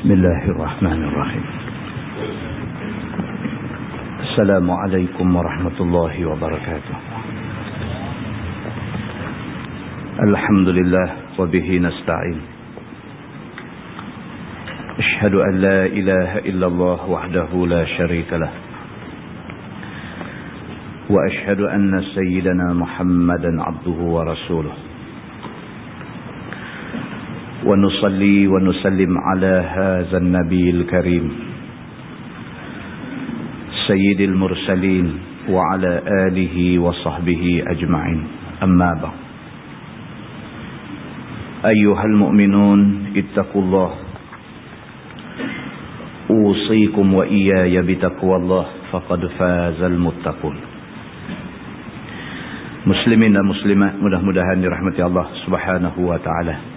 Bismillahirrahmanirrahim. Assalamualaikum warahmatullahi wabarakatuh. Alhamdulillah wa bihi nasta'in. Ashhadu an la ilaha illallah wahdahu la syarika lah. Wa ashhadu anna sayyidana Muhammadan abduhu wa rasuluh. ونصلي ونسلم على هذا النبي الكريم سيد المرسلين وعلى آله وصحبه أجمعين أما بعد أيها المؤمنون اتقوا الله أوصيكم وإياي بتقوى الله فقد فاز المتقون. Muslimin dan muslimat, mudah-mudahan dirahmati Allah Subhanahu wa taala.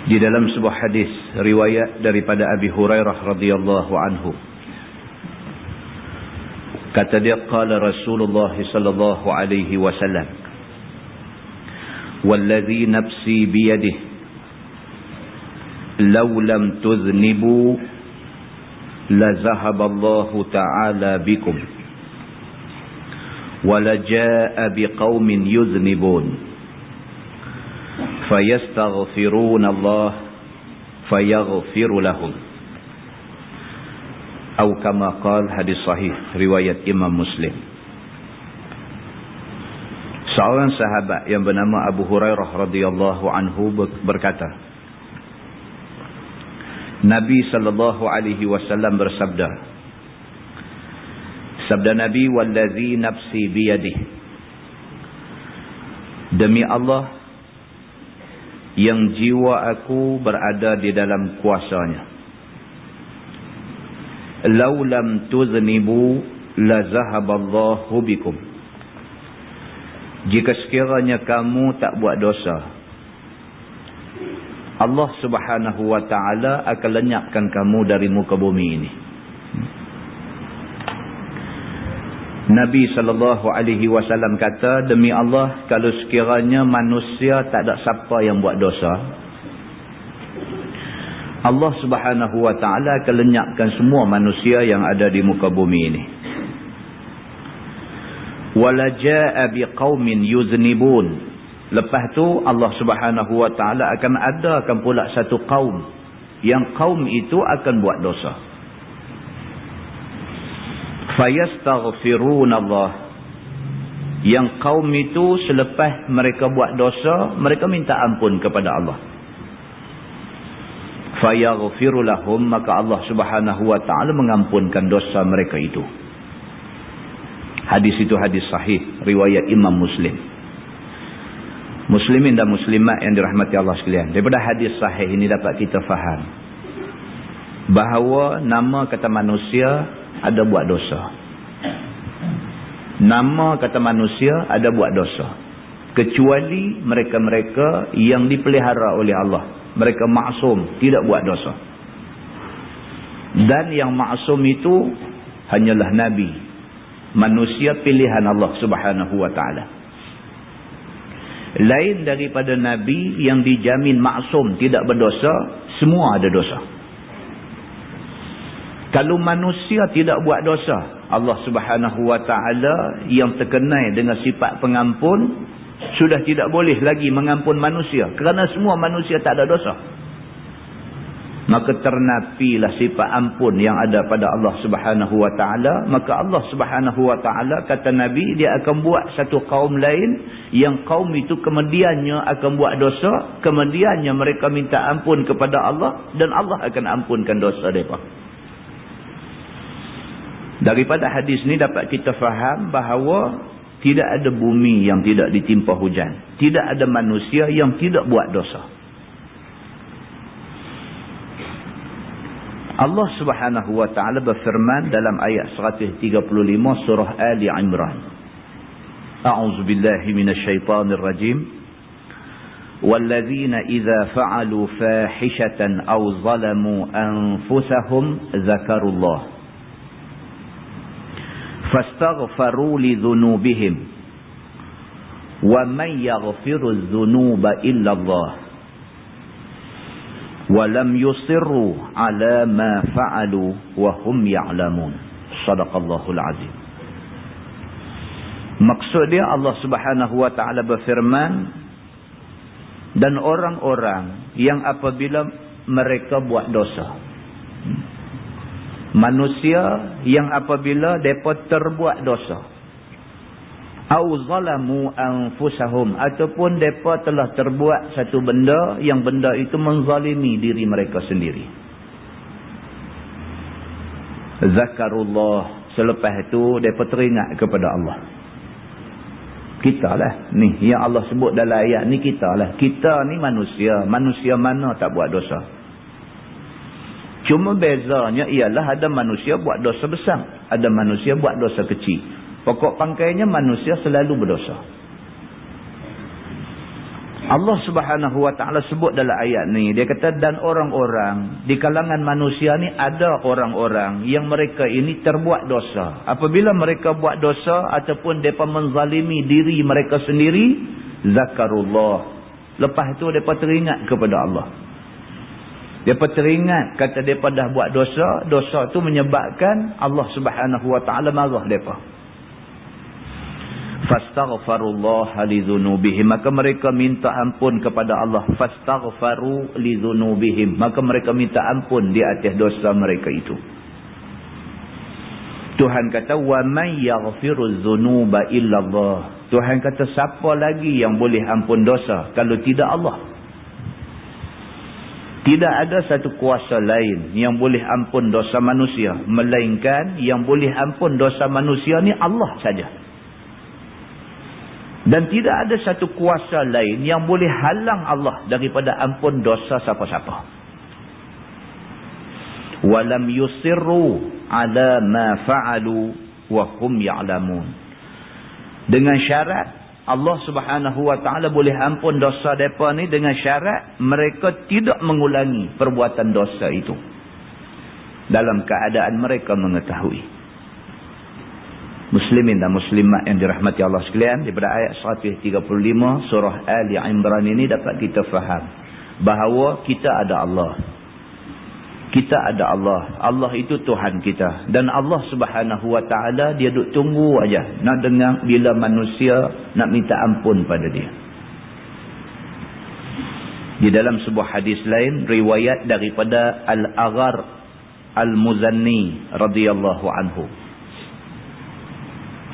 Di dalam sebuah hadis riwayat daripada Abi Hurairah radhiyallahu anhu, kata dia, qala Rasulullah sallallahu alaihi wasallam, walladhi nafsi biyadihi law lam tudhnibu la zahaba Allah ta'ala bikum wa la jaa'a biqaumin yudhnibun فَيَسْتَغْفِرُونَ اللَّهَ فَيَغْفِرُ لَهُمْ. Atau kama qala, hadis sahih riwayat Imam Muslim. Seorang sahabat yang bernama Abu Hurairah radhiyallahu anhu berkata, Nabi sallallahu alaihi wasallam bersabda, sabda Nabi, wallazi nafsi biyadihi, demi Allah yang jiwa aku berada di dalam kuasanya, law lam tuznibu la zahaballahu bikum, jika sekiranya kamu tak buat dosa, Allah Subhanahu wa ta'ala akan lenyapkan kamu dari muka bumi ini. Nabi SAW kata, demi Allah, kalau sekiranya manusia tak ada siapa yang buat dosa, Allah Subhanahu wa ta'ala akan lenyapkan semua manusia yang ada di muka bumi ini. Wala jaa'a biqaumin yuznibun. Lepas tu Allah Subhanahu wa ta'ala akan adakan pula satu kaum, yang kaum itu akan buat dosa. Fayastaghfiruna Allah, yang kaum itu selepas mereka buat dosa, mereka minta ampun kepada Allah. Fayaghfiru lahum, maka Allah Subhanahu wa ta'ala mengampunkan dosa mereka itu. Hadis itu hadis sahih riwayat Imam Muslim. Muslimin dan muslimat yang dirahmati Allah sekalian, daripada hadis sahih ini dapat kita faham bahawa nama kata manusia ada buat dosa. Nama kata manusia ada buat dosa, kecuali mereka-mereka yang dipelihara oleh Allah. Mereka maksum, tidak buat dosa. Dan yang maksum itu hanyalah Nabi, manusia pilihan Allah Subhanahu wa ta'ala. Lain daripada Nabi yang dijamin maksum, tidak berdosa, semua ada dosa. Kalau manusia tidak buat dosa, Allah Subhanahu wa ta'ala yang terkenal dengan sifat pengampun sudah tidak boleh lagi mengampun manusia, kerana semua manusia tak ada dosa. Maka ternafilah sifat ampun yang ada pada Allah Subhanahu wa ta'ala. Maka Allah Subhanahu wa ta'ala, kata Nabi, dia akan buat satu kaum lain, yang kaum itu kemudiannya akan buat dosa, kemudiannya mereka minta ampun kepada Allah, dan Allah akan ampunkan dosa mereka. Daripada hadis ni dapat kita faham bahawa tidak ada bumi yang tidak ditimpa hujan. Tidak ada manusia yang tidak buat dosa. Allah Subhanahu wa ta'ala berfirman dalam ayat 135 surah Ali Imran. A'udzu billahi minasyaitonir rajim. Walladzina idza fa'alu fahishatan aw zalamu anfusahum dzakarullah fastaghfaru li dhunubihim wa man yaghfiru dhunuba illa Allah Walam yusirru ala ma fa'alu wa hum ya'lamun. Shadaqallahul azim. Maksud dia Allah Subhanahu wa taala berfirman, dan orang-orang yang apabila mereka buat dosa, manusia yang apabila mereka terbuat dosa, au zalamu anfusahum, ataupun mereka telah terbuat satu benda yang benda itu menzalimi diri mereka sendiri, zakarullah, selepas itu mereka teringat kepada Allah. Kita lah ni yang Allah sebut dalam ayat ni, kita lah. Kita ni manusia. Manusia mana tak buat dosa? Cuma bezanya ialah ada manusia buat dosa besar, ada manusia buat dosa kecil. Pokok pangkainya manusia selalu berdosa. Allah Subhanahu wa taala sebut dalam ayat ni, dia kata, dan orang-orang di kalangan manusia ni ada orang-orang yang mereka ini terbuat dosa. Apabila mereka buat dosa ataupun mereka menzalimi diri mereka sendiri, zakarullah, lepas tu mereka teringat kepada Allah. Mereka teringat, kata mereka dah buat dosa, dosa tu menyebabkan Allah Subhanahu wa taala marah mereka. Fastaghfarullah lidzunubihim, maka mereka minta ampun kepada Allah. Fastaghfaru lidzunubihim, maka mereka minta ampun di atas dosa mereka itu. Tuhan kata, wa may yaghfirudz dzunuba illallah. Tuhan kata, siapa lagi yang boleh ampun dosa kalau tidak Allah? Tidak ada satu kuasa lain yang boleh ampun dosa manusia, melainkan yang boleh ampun dosa manusia ni Allah saja. Dan tidak ada satu kuasa lain yang boleh halang Allah daripada ampun dosa siapa-siapa. Walam yusirru ala ma fa'alu wa hum ya'lamun. Dengan syarat Allah Subhanahu wa taala boleh ampun dosa mereka ni dengan syarat mereka tidak mengulangi perbuatan dosa itu dalam keadaan mereka mengetahui. Muslimin dan muslimat yang dirahmati Allah sekalian, daripada ayat 135 surah Ali Imran ini dapat kita faham bahawa kita ada Allah. Kita ada Allah. Allah itu Tuhan kita. Dan Allah Subhanahu wa taala dia duk tunggu aja nak dengar bila manusia nak minta ampun pada dia. Di dalam sebuah hadis lain, riwayat daripada Al-Aghar Al-Muzanni radhiyallahu anhu,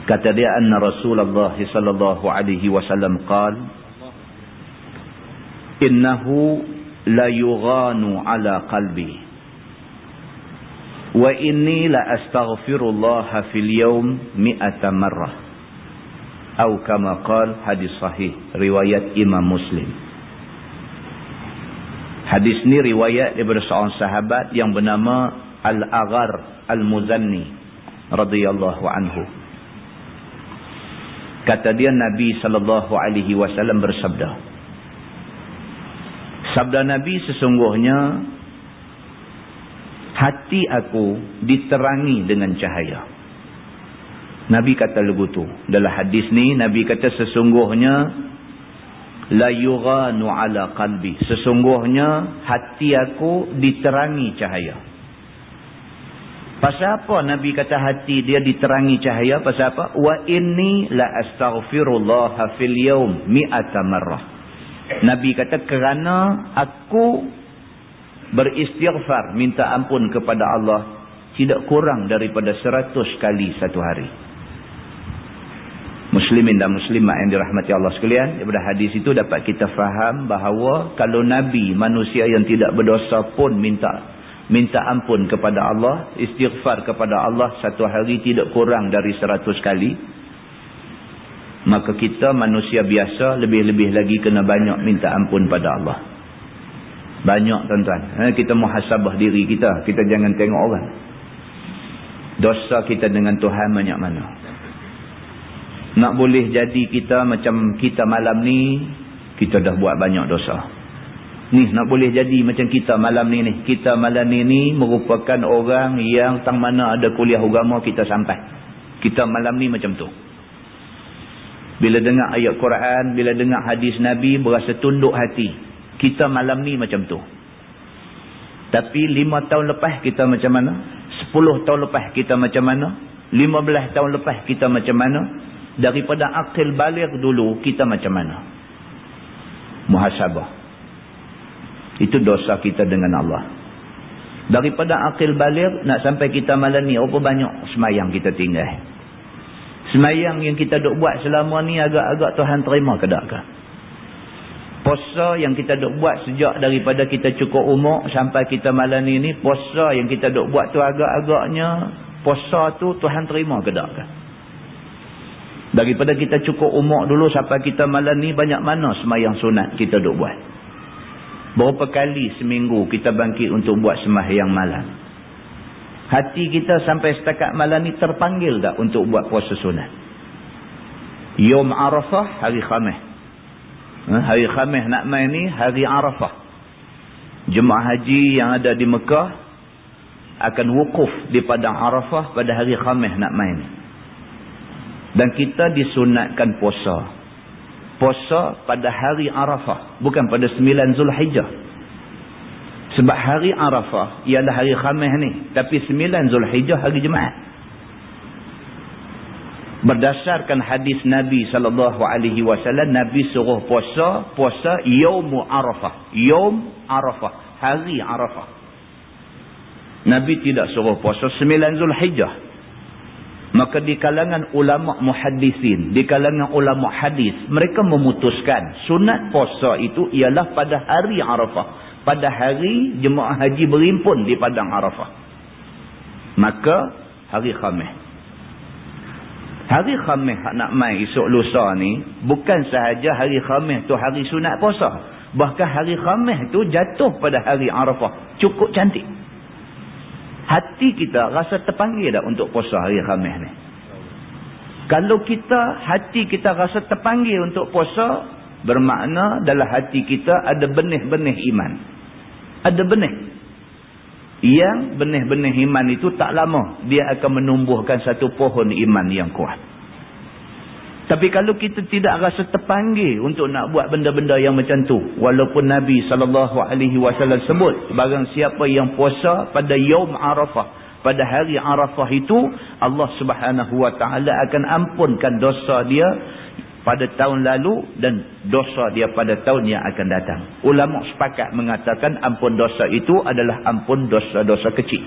kata dia, anna Rasulullah sallallahu alaihi wasallam qala, innahu la yughanu ala qalbi wa inni la astaghfirullah fil yawm 100 marrah, atau kama qala, hadis sahih riwayat Imam Muslim. Hadis ni riwayat daripada seorang sahabat yang bernama Al-Aghar Al-Muzanni radhiyallahu anhu. Kata dia, Nabi SAW bersabda. Sabda Nabi, sesungguhnya hati aku diterangi dengan cahaya. Nabi kata begitu. Dalam hadis ni, Nabi kata sesungguhnya la yughanu ala qalbi. Sesungguhnya hati aku diterangi cahaya. Pasal apa Nabi kata hati dia diterangi cahaya? Pasal apa? Wa inni la astaghfirullah fil yawm 100 marrah. Nabi kata kerana aku beristighfar, minta ampun kepada Allah tidak kurang daripada 100 kali satu hari. Muslimin dan muslimat yang dirahmati Allah sekalian, daripada hadis itu dapat kita faham bahawa kalau Nabi, manusia yang tidak berdosa pun minta ampun kepada Allah, istighfar kepada Allah satu hari tidak kurang dari 100 kali, maka kita manusia biasa lebih-lebih lagi kena banyak minta ampun pada Allah. Banyak tuan-tuan. Kita muhasabah diri kita. Kita jangan tengok orang. Dosa kita dengan Tuhan banyak mana. Nak boleh jadi kita macam kita malam ni, kita dah buat banyak dosa. Ni nak boleh jadi macam kita malam ni. Kita malam ni merupakan orang yang tang mana ada kuliah agama kita sampai. Kita malam ni macam tu. Bila dengar ayat Quran, bila dengar hadis Nabi, berasa tunduk hati. Kita malam ni macam tu. Tapi 5 tahun lepas kita macam mana? 10 tahun lepas kita macam mana? 15 tahun lepas kita macam mana? Daripada akil baligh dulu kita macam mana? Muhasabah. Itu dosa kita dengan Allah. Daripada akil baligh nak sampai kita malam ni, berapa banyak semayang kita tinggal? Semayang yang kita duk buat selama ni agak-agak Tuhan terima ke tak ke? Puasa yang kita duk buat sejak daripada kita cukup umur sampai kita malam ni, puasa yang kita duk buat tu agak-agaknya puasa tu Tuhan terima ke tak ke? Daripada kita cukup umur dulu sampai kita malam ni, banyak mana semayang sunat kita duk buat? Berapa kali seminggu kita bangkit untuk buat sembahyang malam? Hati kita sampai setakat malam ni terpanggil tak untuk buat puasa sunat? Yom Arafah, hari Khamis. Hari Khamis nak main ni, hari Arafah. Jemaah haji yang ada di Mekah akan wukuf di padang Arafah pada hari Khamis nak main. Dan kita disunatkan puasa. Puasa pada hari Arafah, bukan pada 9 Zulhijjah. Sebab hari Arafah ialah hari Khamis ni, tapi 9 Zulhijjah hari Jumaat. Berdasarkan hadis Nabi SAW, Nabi suruh puasa Yaum Arafah. Yaum Arafah, hari Arafah. Nabi tidak suruh puasa 9 Zulhijjah. Maka di kalangan ulama muhaddisin, di kalangan ulama hadis, mereka memutuskan sunat puasa itu ialah pada hari Arafah, pada hari jemaah haji berimpun di padang Arafah. Maka hari Khamis. Hari Khamis nak mai esok lusa ni, bukan sahaja hari Khamis tu hari sunat puasa, bahkan hari Khamis tu jatuh pada hari Arafah. Cukup cantik. Hati kita rasa terpanggil tak untuk puasa hari Khamis ni? Kalau hati kita rasa terpanggil untuk puasa, bermakna dalam hati kita ada benih-benih iman. Ada benih. Yang benih-benih iman itu tak lama dia akan menumbuhkan satu pohon iman yang kuat. Tapi kalau kita tidak rasa terpanggil untuk nak buat benda-benda yang macam tu, walaupun Nabi SAW sebut, barang siapa yang puasa pada Yaum Arafah, pada hari Arafah itu, Allah Subhanahu Wa Taala akan ampunkan dosa dia pada tahun lalu dan dosa dia pada tahun yang akan datang. Ulama sepakat mengatakan ampun dosa itu adalah ampun dosa-dosa kecil.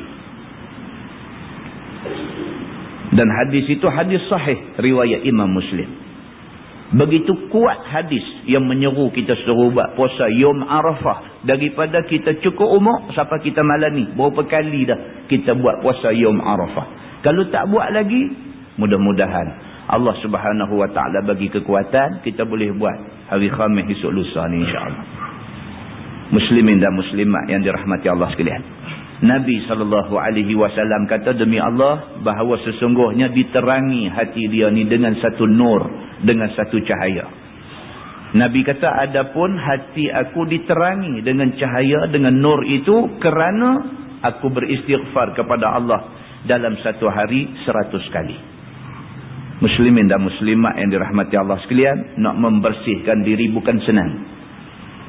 Dan hadis itu hadis sahih riwayat Imam Muslim. Begitu kuat hadis yang menyeru kita suruh buat puasa Yom Arafah. Daripada kita cukup umur sampai kita malam ni, berapa kali dah kita buat puasa Yom Arafah. Kalau tak buat lagi, mudah-mudahan Allah Subhanahu Wa Taala bagi kekuatan, kita boleh buat hari Khamis esok lusa ni insya-Allah. Muslimin dan muslimat yang dirahmati Allah sekalian. Nabi SAW kata, demi Allah, bahawa sesungguhnya diterangi hati dia ni dengan satu nur, dengan satu cahaya. Nabi kata, adapun hati aku diterangi dengan cahaya, dengan nur itu, kerana aku beristighfar kepada Allah dalam satu hari 100 kali. Muslimin dan muslimat yang dirahmati Allah sekalian, nak membersihkan diri bukan senang.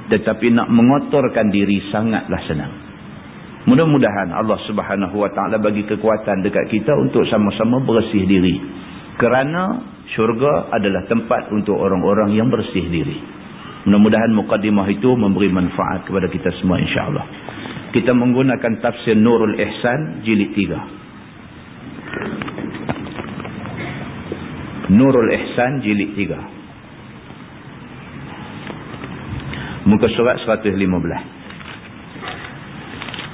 Tetapi nak mengotorkan diri sangatlah senang. Mudah-mudahan Allah Subhanahu Wa Taala bagi kekuatan dekat kita untuk sama-sama bersih diri. Kerana syurga adalah tempat untuk orang-orang yang bersih diri. Mudah-mudahan mukadimah itu memberi manfaat kepada kita semua insya-Allah. Kita menggunakan tafsir Nurul Ihsan jilid 3. Nurul Ihsan jilid 3. Muka surat 115.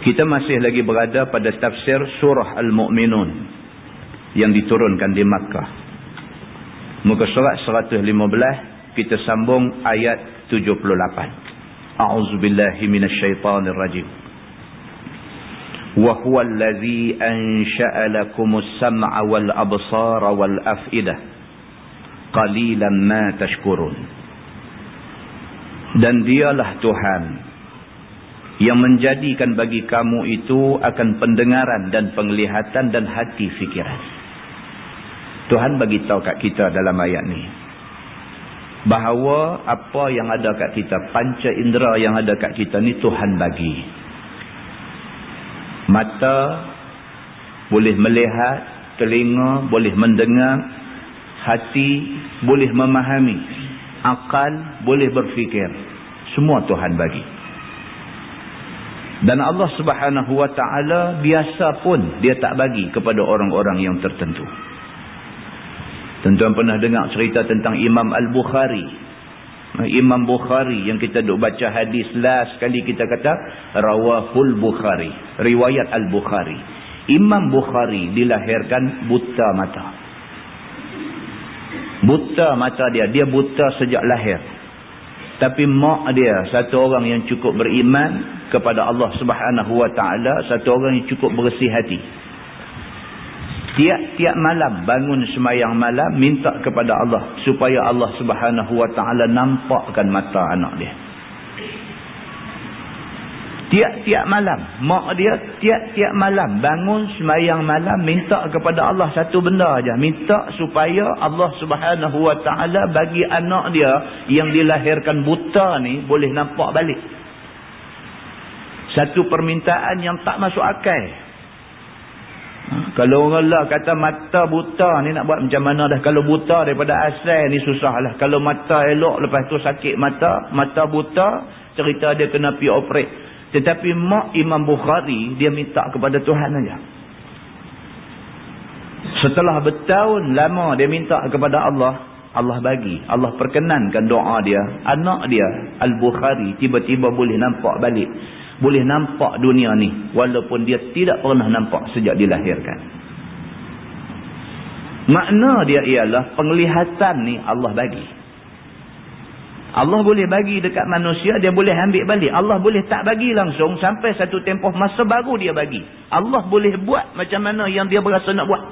Kita masih lagi berada pada tafsir surah Al-Mu'minun yang diturunkan di Makkah. Muka surat 115, kita sambung ayat 78. A'udzubillahi minasyaitanir rajim. Wa huwal ladzi ansha'a lakumus sam'a wal absara wal af'idah. Qalilan ma tashkurun. Dan dialah Tuhan yang menjadikan bagi kamu itu akan pendengaran dan penglihatan dan hati fikiran. Tuhan bagi tahu kat kita dalam ayat ni bahawa apa yang ada kat kita, panca indera yang ada kat kita ni Tuhan bagi. Mata boleh melihat, telinga boleh mendengar, hati boleh memahami, akal boleh berfikir. Semua Tuhan bagi. Dan Allah Subhanahu wa ta'ala biasa pun dia tak bagi kepada orang-orang yang tertentu. Tuan-tuan pernah dengar cerita tentang Imam Al-Bukhari. Imam Bukhari yang kita duk baca hadis last kali kita kata Rawahul Bukhari, riwayat Al-Bukhari. Imam Bukhari dilahirkan buta mata. Buta mata dia buta sejak lahir. Tapi mak dia satu orang yang cukup beriman kepada Allah Subhanahu wa ta'ala, satu orang yang cukup bersih hati. Tiap-tiap malam bangun sembahyang malam minta kepada Allah supaya Allah Subhanahu wa ta'ala nampakkan mata anak dia. Tiap-tiap malam mak dia tiap-tiap malam bangun sembahyang malam minta kepada Allah satu benda aja, minta supaya Allah Subhanahu wa ta'ala bagi anak dia yang dilahirkan buta ni boleh nampak balik. Satu permintaan yang tak masuk akal. Kalau orang lah kata mata buta ni nak buat macam mana dah. Kalau buta daripada asal ni susah lah. Kalau mata elok lepas tu sakit mata buta, cerita dia kena pergi operate. Tetapi mak Imam Bukhari dia minta kepada Tuhan aja. Setelah bertahun lama dia minta kepada Allah, Allah bagi. Allah perkenankan doa dia. Anak dia Al-Bukhari tiba-tiba boleh nampak balik. Boleh nampak dunia ni walaupun dia tidak pernah nampak sejak dilahirkan. Makna dia ialah penglihatan ni Allah bagi. Allah boleh bagi dekat manusia, dia boleh ambil balik. Allah boleh tak bagi langsung sampai satu tempoh masa baru dia bagi. Allah boleh buat macam mana yang dia berasa nak buat.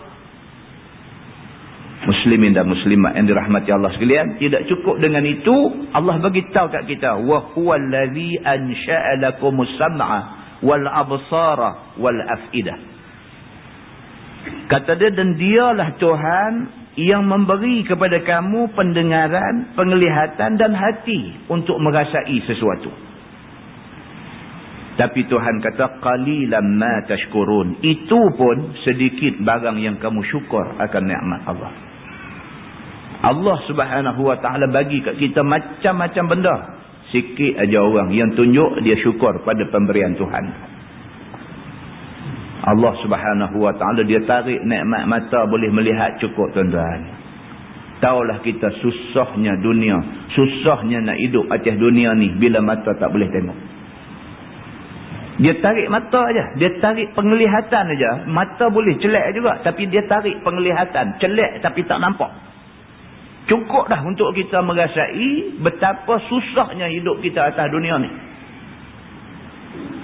Muslimin dan muslimat yang dirahmati Allah sekalian, tidak cukup dengan itu, Allah bagi tahu kat kita, wa huwal ladzi ansha'a lakumus sam'a wal absara wal afidah. Kata dia, dan dialah Tuhan yang memberi kepada kamu pendengaran, penglihatan dan hati untuk merasai sesuatu. Tapi Tuhan kata qalilan ma tashkurun. Itu pun sedikit barang yang kamu syukur akan nikmat Allah. Allah Subhanahu wa ta'ala bagi kat kita macam-macam benda. Sikit aja orang yang tunjuk dia syukur pada pemberian Tuhan. Allah Subhanahu wa ta'ala dia tarik nikmat mata boleh melihat cukup tuan-tuan. Taulah kita susahnya dunia, susahnya nak hidup atas dunia ni bila mata tak boleh tengok. Dia tarik mata aja, dia tarik penglihatan aja. Mata boleh celak juga tapi dia tarik penglihatan, celak tapi tak nampak. Cukup dah untuk kita merasai betapa susahnya hidup kita atas dunia ni.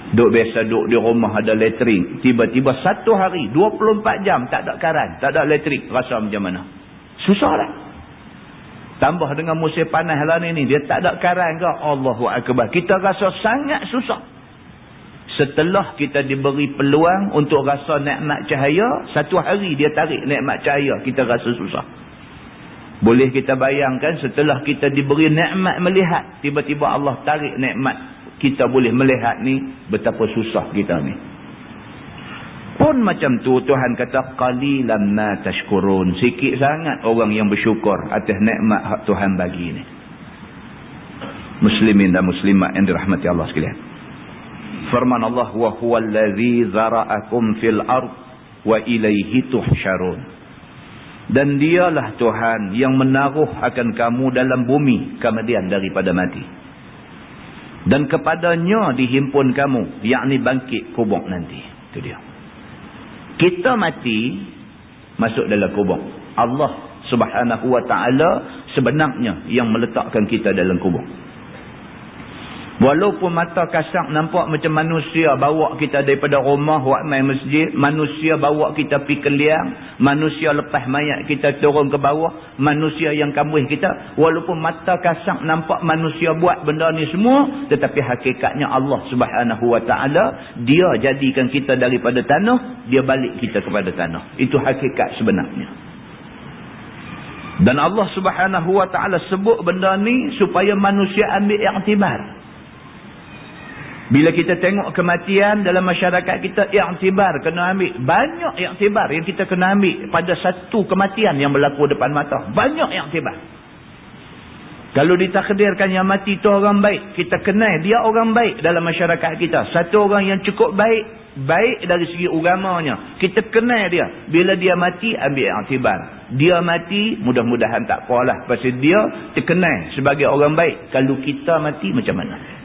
Duk biasa duk di rumah ada elektrik, tiba-tiba satu hari 24 jam tak ada karan, tak ada elektrik, rasa macam mana? Susah lah. Tambah dengan musim panas lah ni, dia tak ada karan ke? Allahu Akbar. Kita rasa sangat susah. Setelah kita diberi peluang untuk rasa nikmat cahaya, satu hari dia tarik nikmat cahaya, kita rasa susah. Boleh kita bayangkan setelah kita diberi nikmat melihat, tiba-tiba Allah tarik nikmat kita boleh melihat ni, betapa susah kita ni. Pun macam tu Tuhan kata qalilan ma tashkurun. Sikit sangat orang yang bersyukur atas nikmat hak Tuhan bagi ni. Muslimin dan muslimat yang dirahmati Allah sekalian. Firman Allah, wa huwal ladzi zara'akum fil ard wa ilaihi tuhsyarun. Dan dialah Tuhan yang menaruh akan kamu dalam bumi kemudian daripada mati. Dan kepadanya dihimpun kamu, yakni bangkit kubur nanti. Itu dia. Kita mati, masuk dalam kubur. Allah Subhanahu wa ta'ala sebenarnya yang meletakkan kita dalam kubur. Walaupun mata kasar nampak macam manusia bawa kita daripada rumah buat main masjid, manusia bawa kita pergi ke liang, manusia lepas mayat kita turun ke bawah, manusia yang kambuh kita, walaupun mata kasar nampak manusia buat benda ni semua, tetapi hakikatnya Allah Subhanahu wa ta'ala, dia jadikan kita daripada tanah, dia balik kita kepada tanah. Itu hakikat sebenarnya. Dan Allah Subhanahu wa ta'ala sebut benda ni supaya manusia ambil iktibar. Bila kita tengok kematian dalam masyarakat kita, iktibar kena ambil. Banyak iktibar yang kita kena ambil pada satu kematian yang berlaku depan mata. Banyak iktibar. Kalau ditakdirkan yang mati itu orang baik, kita kenal dia orang baik dalam masyarakat kita. Satu orang yang cukup baik, baik dari segi agamanya. Kita kenal dia. Bila dia mati, ambil iktibar. Dia mati, mudah-mudahan tak apalah. Pasal dia terkenal sebagai orang baik. Kalau kita mati, macam mana?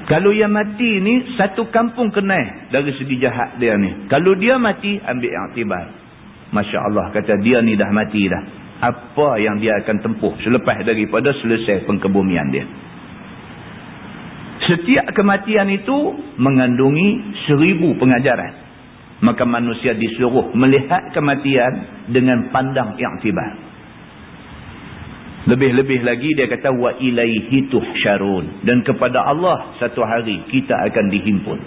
Kalau yang mati ni, satu kampung kenal dari segi jahat dia ni. Kalau dia mati, ambil iktibar. Masya Allah, kata dia ni dah mati dah. Apa yang dia akan tempuh selepas daripada selesai pengkebumian dia. Setiap kematian itu mengandungi 1000 pengajaran. Maka manusia disuruh melihat kematian dengan pandang iktibar. Lebih-lebih lagi dia kata wa ilaihi tuhsyarun, dan kepada Allah satu hari kita akan dihimpun.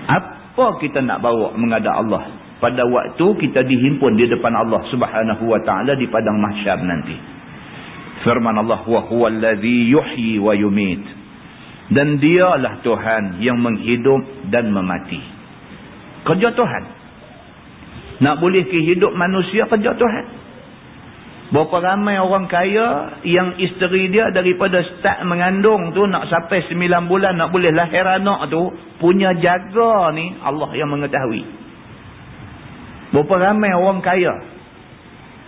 Apa kita nak bawa menghadap Allah pada waktu kita dihimpun di depan Allah Subhanahu wa taala di padang mahsyar nanti? Firman Allah, wa huwal ladzi yuhyi wa yumit, dan dialah Tuhan yang menghidup dan memati. Kerja Tuhan. Nak boleh kehidup manusia, kerja Tuhan. Berapa ramai orang kaya yang isteri dia daripada start mengandung tu nak sampai 9 bulan nak boleh lahir anak tu, punya jaga ni Allah yang mengetahui. Berapa ramai orang kaya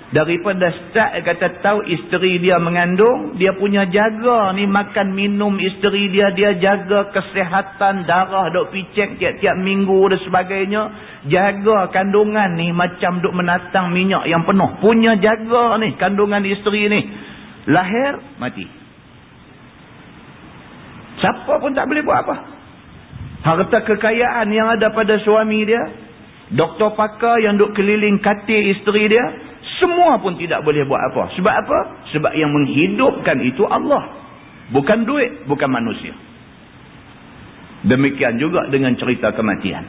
daripada start kata tahu isteri dia mengandung, dia punya jaga ni makan minum isteri dia, dia jaga kesihatan darah dok picek tiap-tiap minggu dan sebagainya, jaga kandungan ni macam duk menatang minyak yang penuh, punya jaga ni kandungan isteri ni. Lahir mati, siapa pun tak boleh buat apa. Harta kekayaan yang ada pada suami dia, doktor pakar yang duk keliling katil isteri dia, semua pun tidak boleh buat apa. Sebab apa? Sebab yang menghidupkan itu Allah. Bukan duit, bukan manusia. Demikian juga dengan cerita kematian.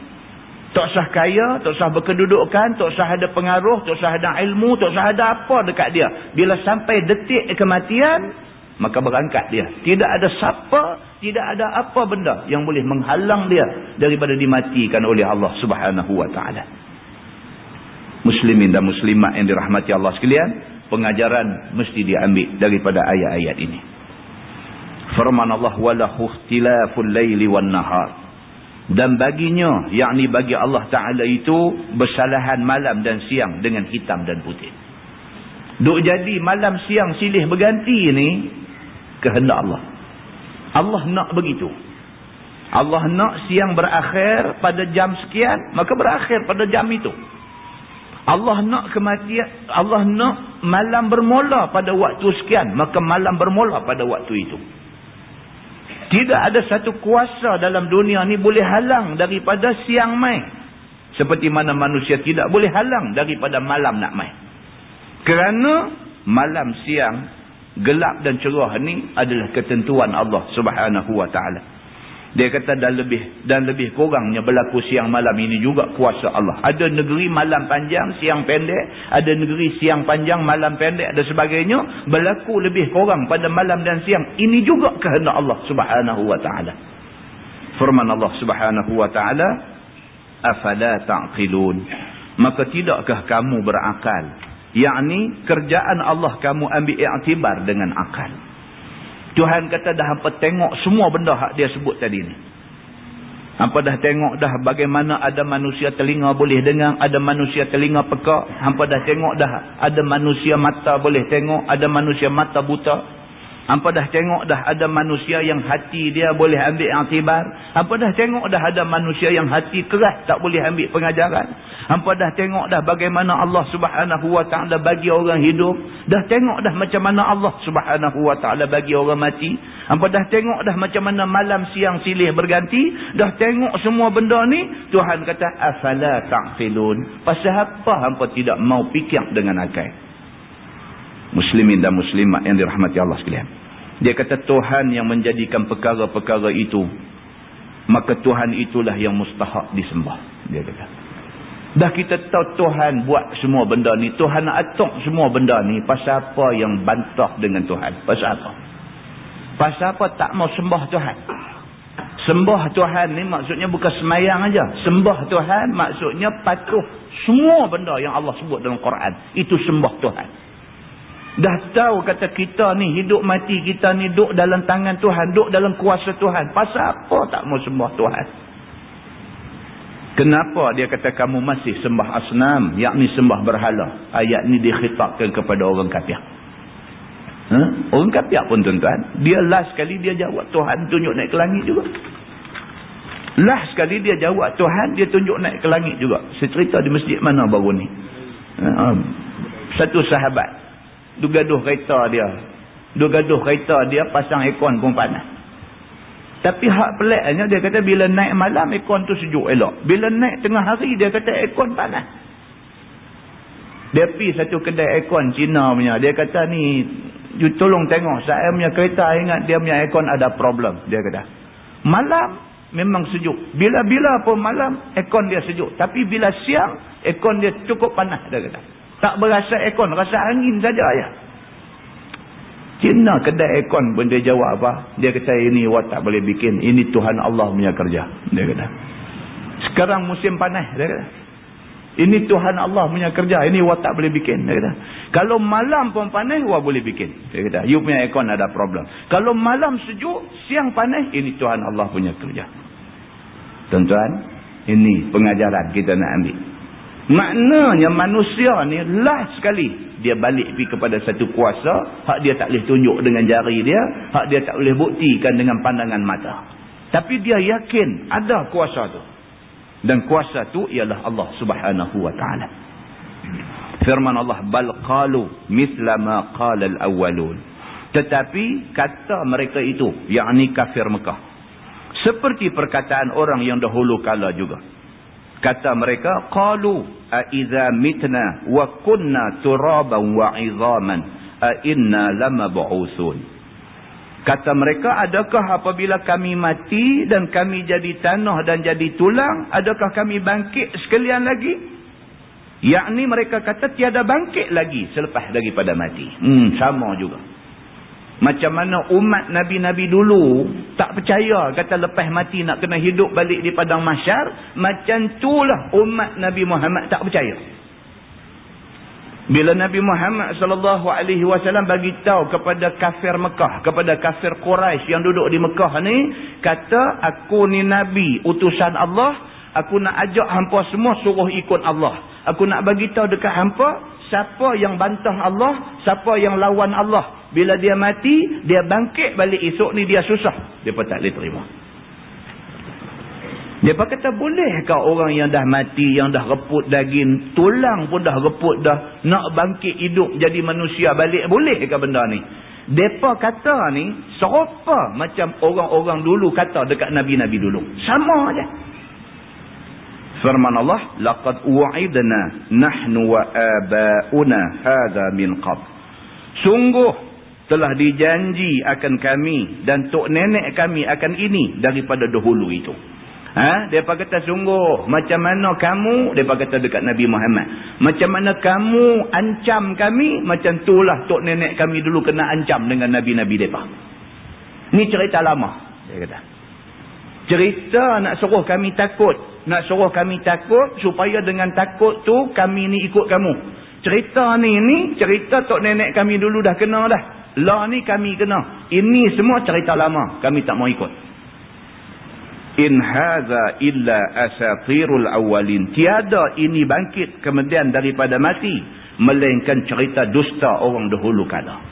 Tak usah kaya, tak usah berkedudukan, tak usah ada pengaruh, tak usah ada ilmu, tak usah ada apa dekat dia. Bila sampai detik kematian, maka berangkat dia. Tidak ada siapa, tidak ada apa benda yang boleh menghalang dia daripada dimatikan oleh Allah Subhanahu wa taala. Muslimin dan muslimat yang dirahmati Allah sekalian, pengajaran mesti diambil daripada ayat-ayat ini. Firman Allah, walahu ikhtilaful laili wan nahar, dan baginya, yakni bagi Allah Ta'ala itu bersalahan malam dan siang dengan hitam dan putih. Duk jadi malam siang silih berganti ni kehendak Allah. Allah nak begitu. Allah nak siang berakhir pada jam sekian, maka berakhir pada jam itu. Allah nak kematian, Allah nak malam bermula pada waktu sekian, maka malam bermula pada waktu itu. Tidak ada satu kuasa dalam dunia ni boleh halang daripada siang mai. Seperti mana manusia tidak boleh halang daripada malam nak mai. Kerana malam siang, gelap dan cerah ni adalah ketentuan Allah Subhanahu wa taala. Dia kata dan lebih kurangnya berlaku siang malam ini juga kuasa Allah. Ada negeri malam panjang, siang pendek. Ada negeri siang panjang, malam pendek dan sebagainya. Berlaku lebih kurang pada malam dan siang. Ini juga kehendak Allah Subhanahu wa ta'ala. Firman Allah Subhanahu wa ta'ala, afala ta'qilun, maka tidakkah kamu berakal? Yakni kerjaan Allah kamu ambil iktibar dengan akal. Tuhan kata dah hampa tengok semua benda hak dia sebut tadi ni. Hampa dah tengok dah bagaimana ada manusia telinga boleh dengar, ada manusia telinga peka. Hampa dah tengok dah ada manusia mata boleh tengok, ada manusia mata buta. Hampa dah tengok dah ada manusia yang hati dia boleh ambil iktibar. Hampa dah tengok dah ada manusia yang hati keras tak boleh ambil pengajaran. Hampa dah tengok dah bagaimana Allah Subhanahu wa ta'ala bagi orang hidup. Dah tengok dah macam mana Allah Subhanahu wa ta'ala bagi orang mati. Hampa dah tengok dah macam mana malam siang silih berganti. Dah tengok semua benda ni. Tuhan kata afala ta'qilun, pasal apa hampa tidak mau fikir dengan akal? Muslimin dan muslimat yang dirahmati Allah sekalian, dia kata Tuhan yang menjadikan perkara-perkara itu, maka Tuhan itulah yang mustahak disembah. Dia kata dah kita tahu Tuhan buat semua benda ni, Tuhan atur semua benda ni, pasal apa yang bantah dengan Tuhan? Pasal apa? Pasal apa tak mau sembah Tuhan? Sembah Tuhan ni maksudnya bukan semayang aja. Sembah Tuhan maksudnya patuh semua benda yang Allah sebut dalam Quran. Itu sembah Tuhan. Dah tahu kata kita ni hidup mati kita ni duk dalam tangan Tuhan, duk dalam kuasa Tuhan. Pasal apa tak mau sembah Tuhan? Kenapa dia kata kamu masih sembah asnam, yakni sembah berhala? Ayat ni dikhitabkan kepada orang kafir. Orang kafir pun tuan-tuan, dia last sekali dia jawab Tuhan tunjuk naik ke langit juga. Last sekali dia jawab Tuhan, dia tunjuk naik ke langit juga. Saya cerita di masjid mana baru ni. Satu sahabat, dia gaduh kereta dia, pasang aircon pun panas. Tapi hak peliknya dia kata bila naik malam aircon tu sejuk elok. Bila naik tengah hari dia kata aircon panas. Dia pergi satu kedai aircon Cina punya. Dia kata ni, you tolong tengok saya punya kereta ingat dia punya aircon ada problem. Dia kata malam memang sejuk, bila-bila pun malam aircon dia sejuk, tapi bila siang aircon dia cukup panas. Dia kata tak berasa aircon, rasa angin saja ya. Cina kedai aircon pun dia jawab apa? Dia kata ini awak tak boleh bikin, ini Tuhan Allah punya kerja. Dia kata sekarang musim panas, dia kata ini Tuhan Allah punya kerja, ini awak tak boleh bikin. Dia kata kalau malam pun panas awak boleh bikin. Dia kata you punya aircon ada problem. Kalau malam sejuk, siang panas, ini Tuhan Allah punya kerja. Tuan-tuan, ini pengajaran kita nak ambil. Maknanya manusia ni last sekali dia balik pergi kepada satu kuasa hak dia tak boleh tunjuk dengan jari dia, hak dia tak boleh buktikan dengan pandangan mata, tapi dia yakin ada kuasa tu, dan kuasa tu ialah Allah Subhanahu wa taala. Firman Allah, bal qalu mithla ma qala al-awwalun, tetapi kata mereka itu, yakni kafir Mekah, seperti perkataan orang yang dahulu kala juga. Kata mereka, qalu a idza mitna wa kunna turaban wa 'idhaman a inna lamab'usun. Kata mereka, adakah apabila kami mati dan kami jadi tanah dan jadi tulang, adakah kami bangkit sekalian lagi? Yakni mereka kata tiada bangkit lagi selepas daripada mati. Sama juga. Macam mana umat Nabi-Nabi dulu tak percaya kata lepas mati nak kena hidup balik di padang mahsyar, macam itulah umat Nabi Muhammad tak percaya. Bila Nabi Muhammad SAW bagi tahu kepada kafir Mekah, kepada kafir Quraisy yang duduk di Mekah ni, kata aku ni Nabi utusan Allah, aku nak ajak hampa semua suruh ikut Allah. Aku nak bagi tahu dekat hampa, siapa yang bantah Allah, siapa yang lawan Allah, bila dia mati, dia bangkit balik esok ni dia susah. Dia pun tak boleh terima. Dia pun kata, bolehkah orang yang dah mati, yang dah reput daging, tulang pun dah reput dah, nak bangkit hidup jadi manusia balik, bolehkah benda ni? Mereka kata ni serupa macam orang-orang dulu kata dekat Nabi-Nabi dulu. Sama aja. Firman Allah, laqad u'idna nahnu wa aba'una hadha min qabl. Sungguh telah dijanji akan kami dan tok nenek kami akan ini daripada dahulu itu. Depa kata sungguh macam mana kamu, depa kata dekat Nabi Muhammad, macam mana kamu ancam kami, macam itulah tok nenek kami dulu kena ancam dengan nabi-nabi depa. Ni cerita lama, dia kata. Cerita nak suruh kami takut, nak suruh kami takut supaya dengan takut tu kami ni ikut kamu. Cerita ni cerita tok nenek kami dulu dah kena dah. Lah ni kami kena. Ini semua cerita lama, kami tak mau ikut. In hadza illa asatirul awwalin. Tiada ini bangkit kemudian daripada mati, melainkan cerita dusta orang dahulu kala.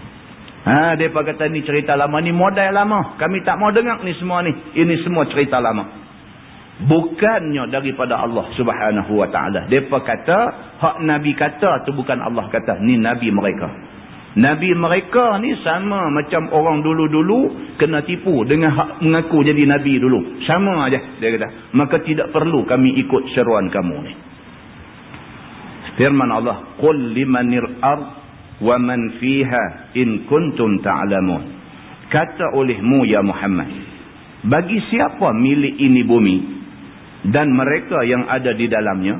Depa kata ni cerita lama, ni model lama. Kami tak mau dengar ni semua ni. Ini semua cerita lama. Bukannya daripada Allah Subhanahu wa taala. Depa kata hak nabi kata tu bukan Allah kata, ni nabi mereka. Nabi mereka ni sama macam orang dulu-dulu kena tipu dengan hak mengaku jadi nabi dulu. Sama aja dia kata. Maka tidak perlu kami ikut seruan kamu ni. Firman Allah, qul limanil ard wa man fiha in kuntum ta'lamun. Kata olehmu ya Muhammad, bagi siapa milik ini bumi dan mereka yang ada di dalamnya,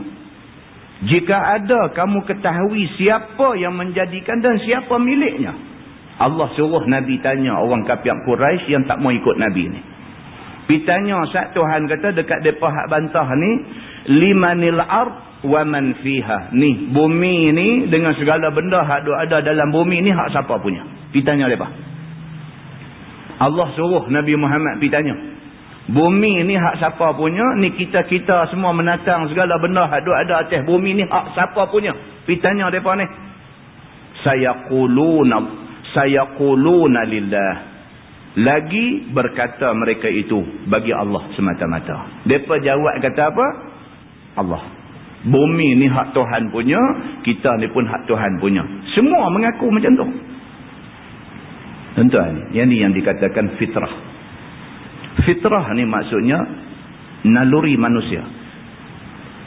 jika ada kamu ketahui siapa yang menjadikan dan siapa miliknya. Allah suruh Nabi tanya orang kafir Quraisy yang tak mau ikut Nabi ni. Pergi tanya saat Tuhan kata dekat mereka hak bantah ni, limanil ard wa man fiha. Ni bumi ni dengan segala benda hak ada dalam bumi ni hak siapa punya? Pergi tanya mereka. Allah suruh Nabi Muhammad pergi tanya. Bumi ni hak siapa punya? Ni kita-kita semua menatang segala benda hak ada atas bumi ni hak siapa punya? Pergi tanya mereka ni. Sayaquluna lillah. Lagi berkata mereka itu bagi Allah semata-mata. Mereka jawab kata apa? Allah. Bumi ni hak Tuhan punya, kita ni pun hak Tuhan punya. Semua mengaku macam tu. Tuan-tuan, yang ni yang dikatakan fitrah. Fitrah ni maksudnya naluri manusia.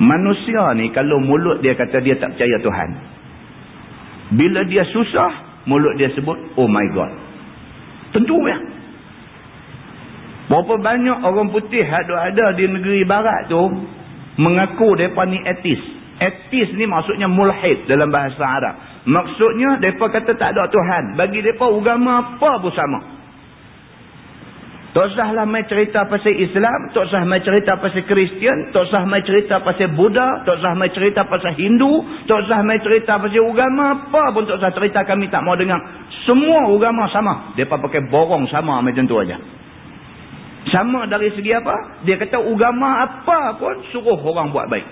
Manusia ni kalau mulut dia kata dia tak percaya Tuhan, bila dia susah, mulut dia sebut, oh my God. Tentu ya. Berapa banyak orang putih ada di negeri barat tu mengaku mereka ni ateis. Ateis ni maksudnya mulhid dalam bahasa Arab. Maksudnya mereka kata tak ada Tuhan. Bagi mereka agama apa pun sama. Tak usahlah mai cerita pasal Islam, tak usah mai cerita pasal Kristian, tak usah mai cerita pasal Buddha, tak usah mai cerita pasal Hindu, tak usah mai cerita pasal agama apa pun tak usah cerita, kami tak mau dengar. Semua agama sama. Mereka pakai borong sama macam tu aja. Sama dari segi apa? Dia kata agama apa pun suruh orang buat baik.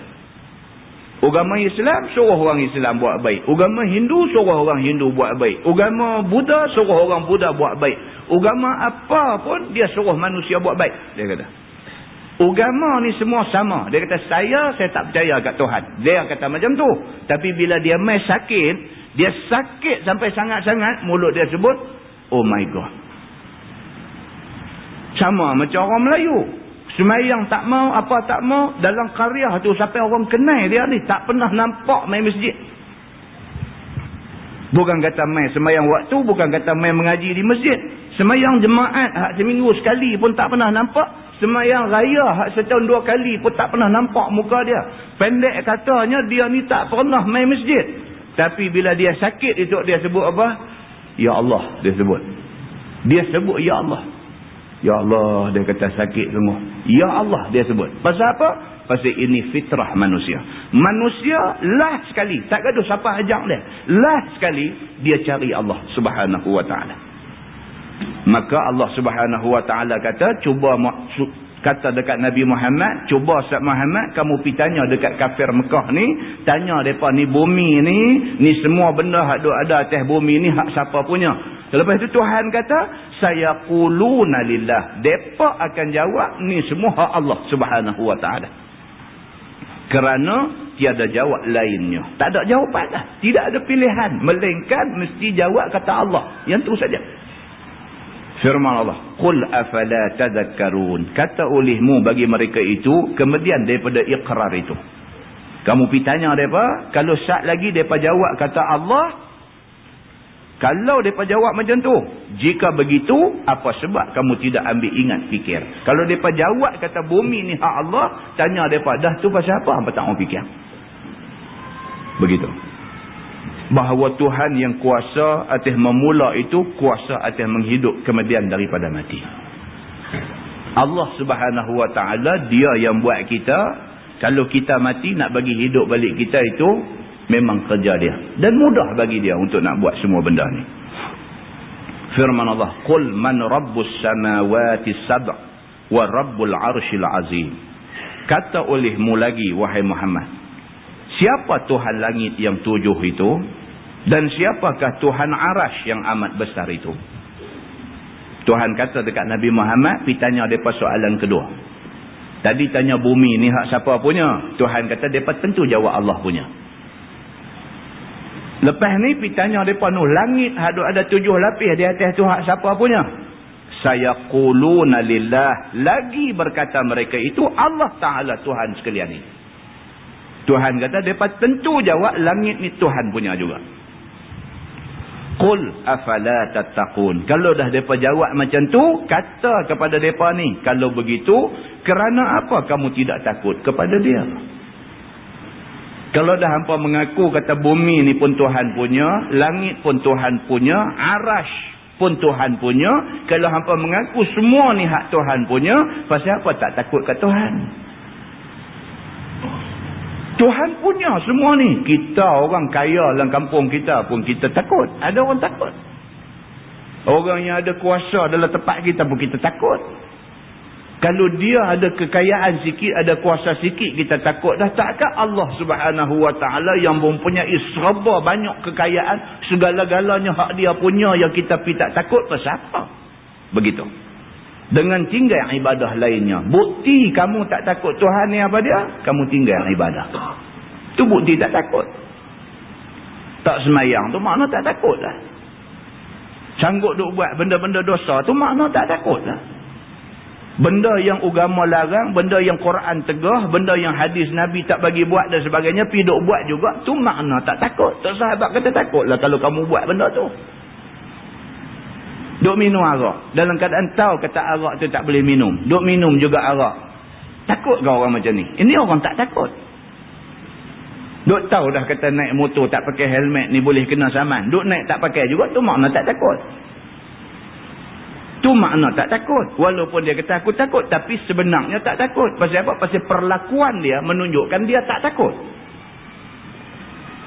Agama Islam suruh orang Islam buat baik. Agama Hindu suruh orang Hindu buat baik. Agama Buddha suruh orang Buddha buat baik. Agama apa pun dia suruh manusia buat baik. Dia kata. Agama ni semua sama. Dia kata saya tak percaya kat Tuhan. Dia kata macam tu. Tapi bila dia mai sakit, dia sakit sampai sangat-sangat, mulut dia sebut, oh my God. Sama macam orang Melayu. Semayang tak mau, apa tak mau. Dalam karya tu sampai orang kenal dia ni. Tak pernah nampak main masjid. Bukan kata main semayang waktu. Bukan kata main mengaji di masjid. Semayang jemaat hak seminggu sekali pun tak pernah nampak. Semayang raya hak setahun 2 kali pun tak pernah nampak muka dia. Pendek katanya dia ni tak pernah main masjid. Tapi bila dia sakit itu dia sebut apa? Ya Allah dia sebut. Dia sebut Ya Allah. Ya Allah, dia kata sakit semua. Ya Allah, dia sebut. Pasal apa? Pasal ini fitrah manusia. Manusia last sekali, tak gaduh siapa ajak dia. Last sekali, dia cari Allah subhanahu wa ta'ala. Maka Allah subhanahu wa ta'ala kata, kata dekat Nabi Muhammad, cuba Ustaz Muhammad, kamu pergi tanya dekat kafir Mekah ni, tanya mereka ni bumi ni semua benda hak ada atas bumi ni hak siapa punya. Lepas itu Tuhan kata, sayaquluna lillah. Mereka akan jawab, ni semua hak Allah subhanahu wa ta'ala. Kerana tiada jawab lainnya. Tak ada jawapan lah. Tidak ada pilihan. Melainkan mesti jawab kata Allah. Yang tu saja. Firman Allah, qul afala tadhakkarun. Kata olehmu bagi mereka itu, kemudian daripada iqrar itu. Kamu pergi tanya mereka, kalau sat lagi mereka jawab kata Allah. Kalau mereka jawab macam tu, jika begitu, apa sebab kamu tidak ambil ingat fikir? Kalau mereka jawab kata bumi ni hak Allah, tanya mereka, dah tu pasal apa? Hampa tak mau fikir. Begitu. Bahawa Tuhan yang kuasa atas memula itu, kuasa atas menghidup kemudian daripada mati. Allah subhanahu wa ta'ala, dia yang buat kita. Kalau kita mati, nak bagi hidup balik kita itu, memang kerja dia. Dan mudah bagi dia untuk nak buat semua benda ni. Firman Allah, qul man rabbus samawati sab' wa rabbul arshil azim. Kata olehmu lagi, wahai Muhammad, siapa Tuhan langit yang 7 itu? Dan siapakah Tuhan Arash yang amat besar itu? Tuhan kata dekat Nabi Muhammad, pergi tanya mereka soalan kedua. Tadi tanya bumi ni hak siapa punya? Tuhan kata mereka tentu jawab Allah punya. Lepas ni pergi tanya mereka, langit ada 7 lapis di atas tu hak siapa punya? Sayaquluna lillah. Lagi berkata mereka itu, Allah Ta'ala Tuhan sekalian ni. Tuhan kata mereka tentu jawab langit ni Tuhan punya juga. Qul afala tattaqun. Kalau dah mereka jawab macam tu, kata kepada mereka ni, kalau begitu, kerana apa kamu tidak takut kepada dia? Kalau dah hampa mengaku kata bumi ni pun Tuhan punya, langit pun Tuhan punya, Arash pun Tuhan punya. Kalau hampa mengaku semua ni hak Tuhan punya, pasal apa tak takut kat Tuhan? Tuhan punya semua ni. Kita orang kaya dalam kampung kita pun kita takut. Ada orang takut. Orang yang ada kuasa dalam tempat kita pun kita takut. Kalau dia ada kekayaan sikit, ada kuasa sikit, kita takut dah. Takkan Allah Subhanahu Wa Taala yang mempunyai serba banyak kekayaan, segala-galanya hak dia punya yang kita pergi tak takut, pasal apa? Begitu. Dengan tinggal ibadah lainnya. Bukti kamu tak takut Tuhan ni apa dia? Kamu tinggal ibadah. Itu bukti tak takut. Tak semayang tu makna tak takut lah. Sanggup duk buat benda-benda dosa tu makna tak takut lah. Benda yang agama larang, benda yang Quran tegah, benda yang hadis Nabi tak bagi buat dan sebagainya, pergi duk buat juga, tu makna tak takut. Tak sahabat kata takutlah kalau kamu buat benda tu. Duk minum arak. Dalam keadaan tahu kata arak tu tak boleh minum. Duk minum juga arak. Takut ke orang macam ni? Ini orang tak takut. Duk tahu dah kata naik motor tak pakai helmet ni boleh kena saman. Duk naik tak pakai juga, tu makna tak takut. Tu makna tak takut. Walaupun dia kata aku takut, tapi sebenarnya tak takut. Pasal apa? Pasal perlakuan dia menunjukkan dia tak takut.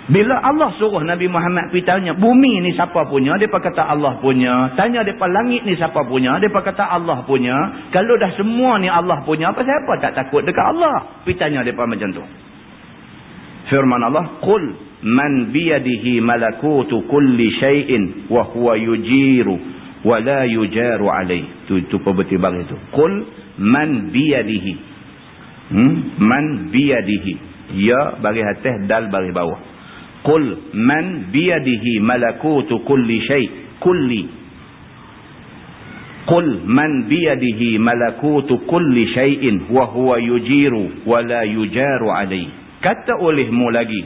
Bila Allah suruh Nabi Muhammad pergi tanya, bumi ni siapa punya? Dia kata Allah punya. Tanya depa langit ni siapa punya? Dia kata Allah punya. Kalau dah semua ni Allah punya, pasal apa tak takut dekat Allah? Pergi tanya depa macam tu. Firman Allah, qul man biyadihi malakutu kulli syai'in wa huwa yujiru wala yujaru alaih. Itu perbetul itu. Qul man biyadihi. Man biyadihi. Ya bagi atas, dal bagi bawah. Qul man biyadihi malakutu kulli syai'. Kulli. Qul man biyadihi malakutu kulli syai'in wa huwa yujiru wala yujaru alaih. Kata olehmu lagi,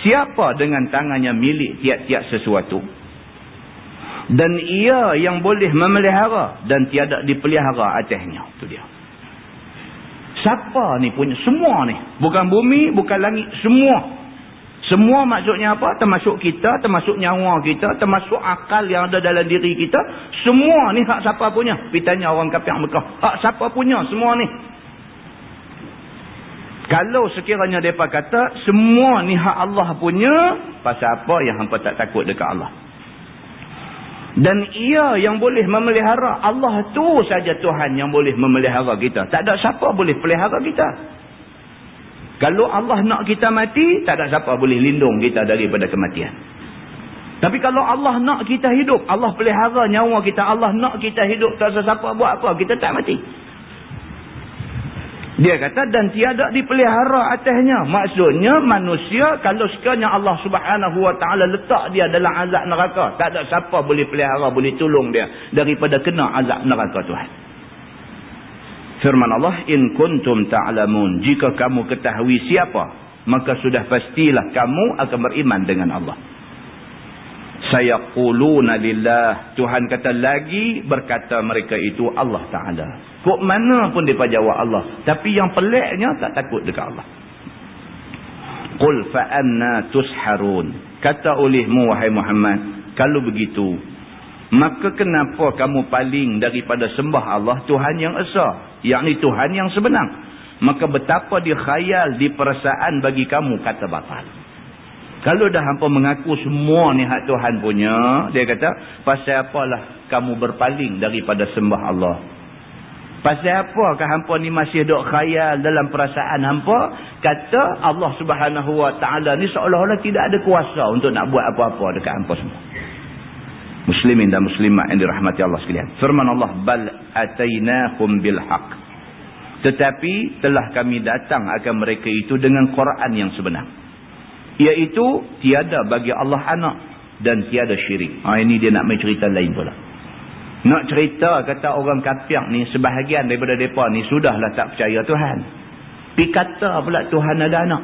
siapa dengan tangannya milik tiap-tiap sesuatu, dan ia yang boleh memelihara dan tiada dipelihara atasnya. Itu dia. Siapa ni punya? Semua ni. Bukan bumi, bukan langit. Semua. Semua maksudnya apa? Termasuk kita, termasuk nyawa kita, termasuk akal yang ada dalam diri kita. Semua ni hak siapa punya? Pergi tanya orang kafir Mekah. Hak siapa punya semua ni? Kalau sekiranya mereka kata semua ni hak Allah punya, pasal apa yang hampa tak takut dekat Allah? Dan ia yang boleh memelihara. Allah tu saja Tuhan yang boleh memelihara kita. Tak ada siapa boleh pelihara kita. Kalau Allah nak kita mati, tak ada siapa boleh lindung kita daripada kematian. Tapi kalau Allah nak kita hidup, Allah pelihara nyawa kita, Allah nak kita hidup, tak ada siapa buat apa, kita tak mati. Dia kata dan tiada dipelihara atasnya. Maksudnya manusia kalau sekiranya Allah Subhanahu Wa Taala letak dia dalam azab neraka, tak ada siapa boleh pelihara, boleh tolong dia daripada kena azab neraka Tuhan. Firman Allah, in kuntum ta'lamun, jika kamu ketahui siapa, maka sudah pastilah kamu akan beriman dengan Allah. Sayaquluna lillah, Tuhan kata lagi berkata mereka itu Allah Ta'ala. Kok mana pun dia jawab Allah, tapi yang peliknya tak takut dekat Allah. Qul fa anna tusharun, kata olehmu wahai Muhammad, kalau begitu maka kenapa kamu paling daripada sembah Allah Tuhan yang esa, yakni Tuhan yang sebenar? Maka betapa dia khayal di perasaan bagi kamu kata batal. Kalau dah hampa mengaku semua ni hak Tuhan punya, dia kata, pasal apalah kamu berpaling daripada sembah Allah? Pasal apakah hampa ni masih duk khayal dalam perasaan hampa? Kata Allah Subhanahu Wa Taala ni seolah-olah tidak ada kuasa untuk nak buat apa-apa dekat hampa semua. Muslimin dan muslimat yang dirahmati Allah sekalian. Firman Allah, bal atainahum bil haq. Tetapi telah kami datang akan mereka itu dengan Quran yang sebenar. Iaitu tiada bagi Allah anak dan tiada syirik. Ini dia nak main cerita lain pula. Nak cerita kata orang kafir ni, sebahagian daripada mereka ni sudahlah tak percaya Tuhan. Pi kata pula Tuhan ada anak.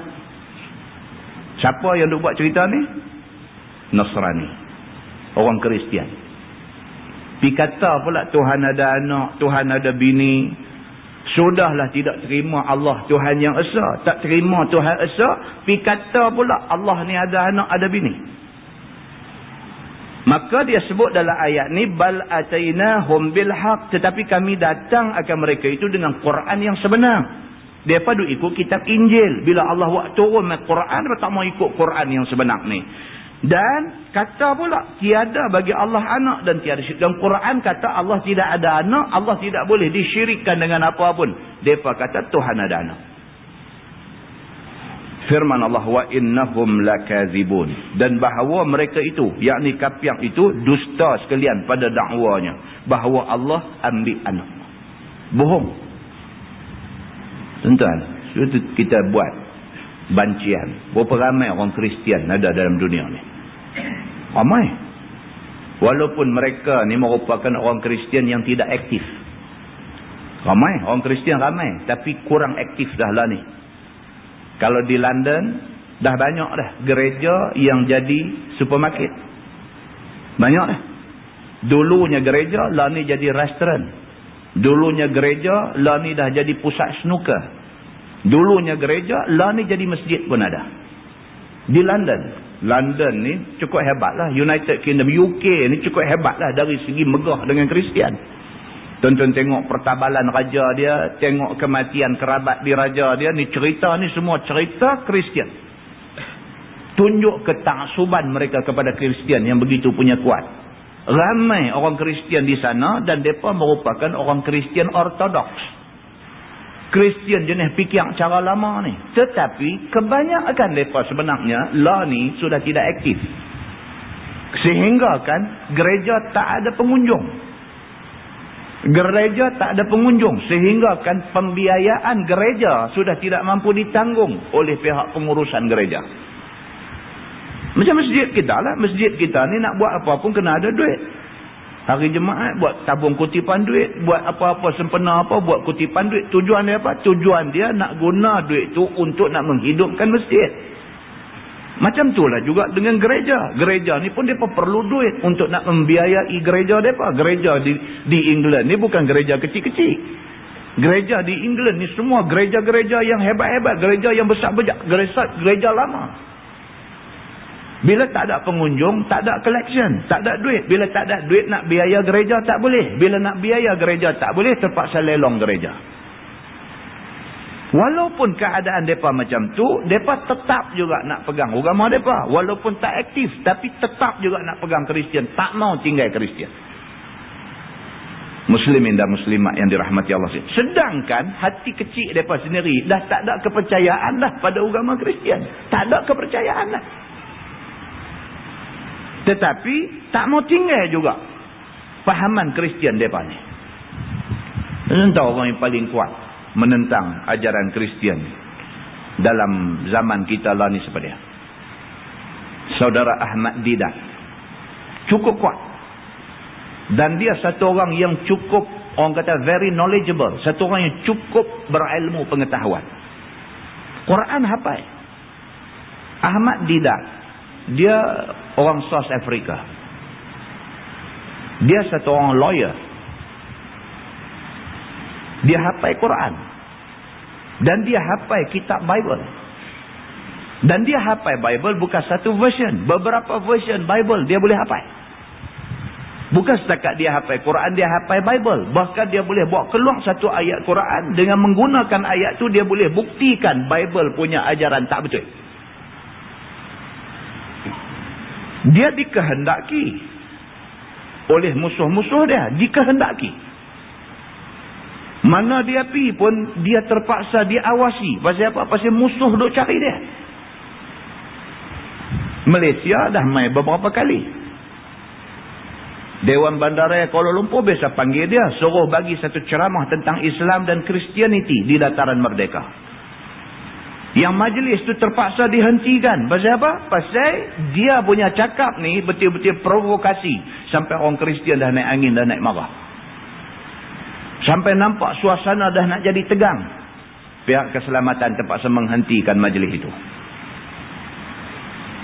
Siapa yang duk buat cerita ni? Nasrani. Orang Kristian. Pi kata pula Tuhan ada anak, Tuhan ada bini. Sudahlah tidak terima Allah Tuhan yang esa, tak terima Tuhan esa, pi kata pula Allah ni ada anak, ada bini. Maka dia sebut dalam ayat ni, bal atainahum bil haq, tetapi kami datang akan mereka itu dengan Quran yang sebenar. Mereka duk ikut kitab Injil. Bila Allah buat turun Quran, mereka tak mau ikut Quran yang sebenar ni. Dan kata pula, tiada bagi Allah anak dan tiada syirik. Dan Quran kata Allah tidak ada anak, Allah tidak boleh disyirikkan dengan apa pun. Mereka kata Tuhan ada anak. Firman Allah, wa innahum lakazibun. Dan bahawa mereka itu, yakni kafir itu, dusta sekalian pada dakwanya. Bahawa Allah ambil anak. Bohong. Tuan-tuan, kita buat bancian. Berapa ramai orang Kristian ada dalam dunia ni? Ramai. Walaupun mereka ni merupakan orang Kristian yang tidak aktif. Ramai. Orang Kristian ramai. Tapi kurang aktif dah lah ni. Kalau di London, dah banyak dah gereja yang jadi supermarket. Banyak dah. Dulunya gereja, lah ni jadi restoran. Dulunya gereja, lah ni dah jadi pusat snooker. Dulunya gereja, lah ni jadi masjid pun ada. Di London. London ni cukup hebat lah. United Kingdom, UK ni cukup hebat lah dari segi megah dengan Kristian. Tuan-tuan tengok pertabalan raja dia, tengok kematian kerabat di raja dia, ni cerita ni semua cerita Kristian. Tunjuk ketaksuban mereka kepada Kristian yang begitu punya kuat. Ramai orang Kristian di sana dan mereka merupakan orang Kristian ortodoks. Kristian jenis fikir cara lama ni. Tetapi kebanyakan mereka sebenarnya lah ni sudah tidak aktif. Sehingga kan gereja tak ada pengunjung. Gereja tak ada pengunjung. Sehingga kan pembiayaan gereja sudah tidak mampu ditanggung oleh pihak pengurusan gereja. Macam masjid kita lah. Masjid kita ni nak buat apa pun kena ada duit. Hari Jumaat buat tabung kutipan duit. Buat apa-apa sempena apa buat kutipan duit. Tujuan dia apa? Tujuan dia nak guna duit tu untuk nak menghidupkan masjid. Macam itulah juga dengan gereja. Gereja ni pun mereka perlu duit untuk nak membiayai gereja mereka. Gereja di England ni bukan gereja kecil-kecil. Gereja di England ni semua gereja-gereja yang hebat-hebat. Gereja yang besar-besar. Gereja lama. Bila tak ada pengunjung, tak ada collection, tak ada duit. Bila tak ada duit nak biaya gereja, tak boleh. Bila nak biaya gereja, tak boleh, terpaksa lelong gereja. Walaupun keadaan mereka macam tu, mereka tetap juga nak pegang agama mereka. Walaupun tak aktif, tapi tetap juga nak pegang Kristian. Tak mau tinggal Kristian. Muslimin dan muslimat yang dirahmati Allah. Sedangkan hati kecil mereka sendiri dah tak ada kepercayaan dah pada agama Kristian. Tak ada kepercayaan dah. Tetapi tak mau tinggal juga fahaman Kristian mereka ni. Entah orang yang paling kuat menentang ajaran Kristian dalam zaman kita lah ni seperti dia. Saudara Ahmad Didat. Cukup kuat. Dan dia satu orang yang cukup, orang kata very knowledgeable. Satu orang yang cukup berilmu pengetahuan. Quran hafal. Ahmad Didat. Dia orang South Africa. Dia satu orang lawyer. Dia hafal Quran. Dan dia hafal kitab Bible. Dan dia hafal Bible bukan satu version. Beberapa version Bible dia boleh hafal. Bukan setakat dia hafal Quran, dia hafal Bible. Bahkan dia boleh bawa keluar satu ayat Quran. Dengan menggunakan ayat tu dia boleh buktikan Bible punya ajaran tak betul. Dia dikehendaki oleh musuh-musuh dia. Dikehendaki. Mana dia pergi pun dia terpaksa diawasi. Pasal apa? Pasal musuh duk cari dia. Malaysia dah main beberapa kali. Dewan Bandaraya Kuala Lumpur biasa panggil dia. Suruh bagi satu ceramah tentang Islam dan Kristianiti di dataran Merdeka. Yang majlis tu terpaksa dihentikan. Pasal apa? Pasal dia punya cakap ni betul-betul provokasi. Sampai orang Kristian dah naik angin, dah naik marah. Sampai nampak suasana dah nak jadi tegang. Pihak keselamatan terpaksa menghentikan majlis itu.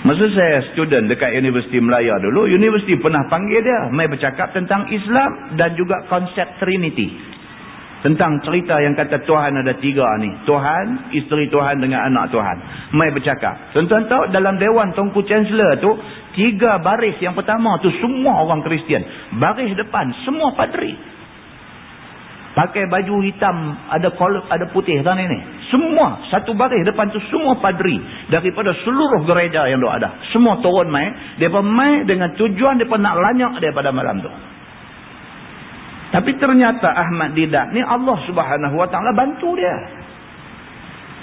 Masa saya student dekat Universiti Melaya dulu, universiti pernah panggil dia. Mai bercakap tentang Islam dan juga konsep Trinity. Tentang cerita yang kata Tuhan ada tiga ni. Tuhan, isteri Tuhan dengan anak Tuhan. Mai bercakap. Tuan-tuan tahu dalam Dewan Tengku Chancellor tu, 3 baris yang pertama tu semua orang Kristian. Baris depan semua padri. Pakai baju hitam, ada putih dan ini. Semua satu baris depan tu semua padri daripada seluruh gereja yang ada. Semua turun mai, depa mai dengan tujuan depa nak lanyak daripada malam tu. Tapi ternyata Ahmad Didat ni Allah Subhanahu Wa Taala bantu dia.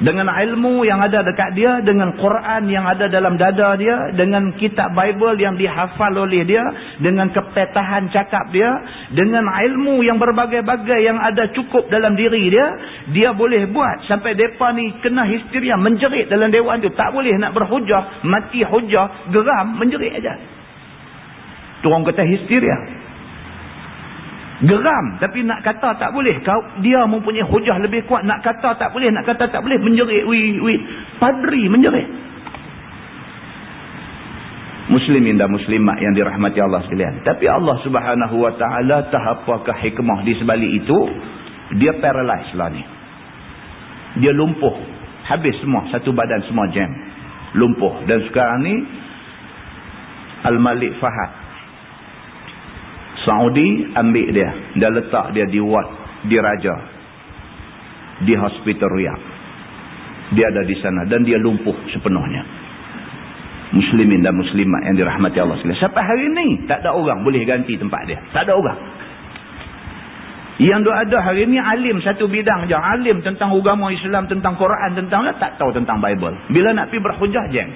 Dengan ilmu yang ada dekat dia, dengan Quran yang ada dalam dada dia, dengan kitab Bible yang dihafal oleh dia, dengan kepetahan cakap dia, dengan ilmu yang berbagai-bagai yang ada cukup dalam diri dia, dia boleh buat sampai depa ni kena histeria, menjerit dalam dewan tu, tak boleh nak berhujah, mati hujah, geram, menjerit aja. Tu orang kata histeria. Geram, tapi nak kata tak boleh. Dia mempunyai hujah lebih kuat, nak kata tak boleh, nak kata tak boleh, menjerit. Padri menjerit. Muslimin dan muslimat yang dirahmati Allah sekalian. Tapi Allah Subhanahu Wa Taala tak apakah hikmah di sebalik itu, dia paralyze lah ni. Dia lumpuh. Habis semua, satu badan semua jam. Lumpuh. Dan sekarang ni Al-Malik Fahad Saudi ambil dia dan letak dia di ward, di Raja, di hospital Riyadh. Dia ada di sana dan dia lumpuh sepenuhnya. Muslimin dan muslimat yang dirahmati Allah sekalian. Sampai hari ini tak ada orang boleh ganti tempat dia. Tak ada orang. Yang ada hari ini alim satu bidang je, alim tentang agama Islam, tentang Quran, tentang tak tahu tentang Bible. Bila nak pergi berhujah jeng.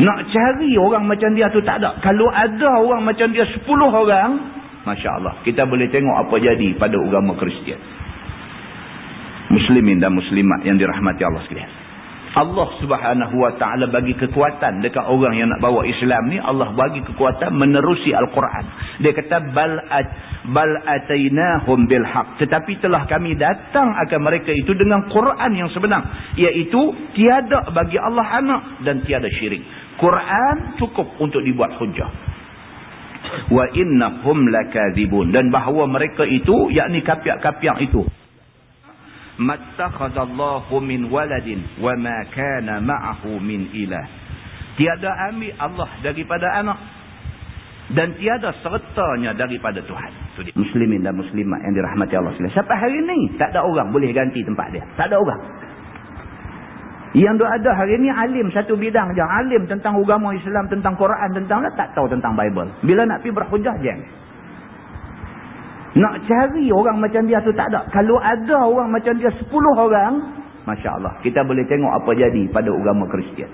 Nak cari orang macam dia tu tak ada. Kalau ada orang macam dia 10 orang, Masya Allah, kita boleh tengok apa jadi pada agama Kristian. Muslimin dan muslimat yang dirahmati Allah sekalian. Allah Subhanahu Wa Taala bagi kekuatan dekat orang yang nak bawa Islam ni. Allah bagi kekuatan menerusi Al-Quran. Dia kata bal atainahum bil haq, tetapi telah kami datang akan mereka itu dengan Quran yang sebenar, iaitu tiada bagi Allah anak dan tiada syirik. Quran cukup untuk dibuat hujah. Wa innahum lakadzibun, dan bahawa mereka itu, yakni kapiak-kapiak itu, mattakhadallahu min waladin wa ma kana ma'ahu min ilah. Tiada ambil Allah daripada anak dan tiada sertanya daripada Tuhan. Itu dia. Muslimin dan muslimat yang dirahmati Allah sekalian. Sampai hari ini tak ada orang boleh ganti tempat dia. Tak ada orang. Yang ada hari ini alim satu bidang je, alim tentang agama Islam, tentang Quran, tentang tak tahu tentang Bible. Bila nak pergi berhujah jeng. Nak cari orang macam dia tu tak ada. Kalau ada orang macam dia 10 orang, Masya Allah, kita boleh tengok apa jadi pada agama Kristian.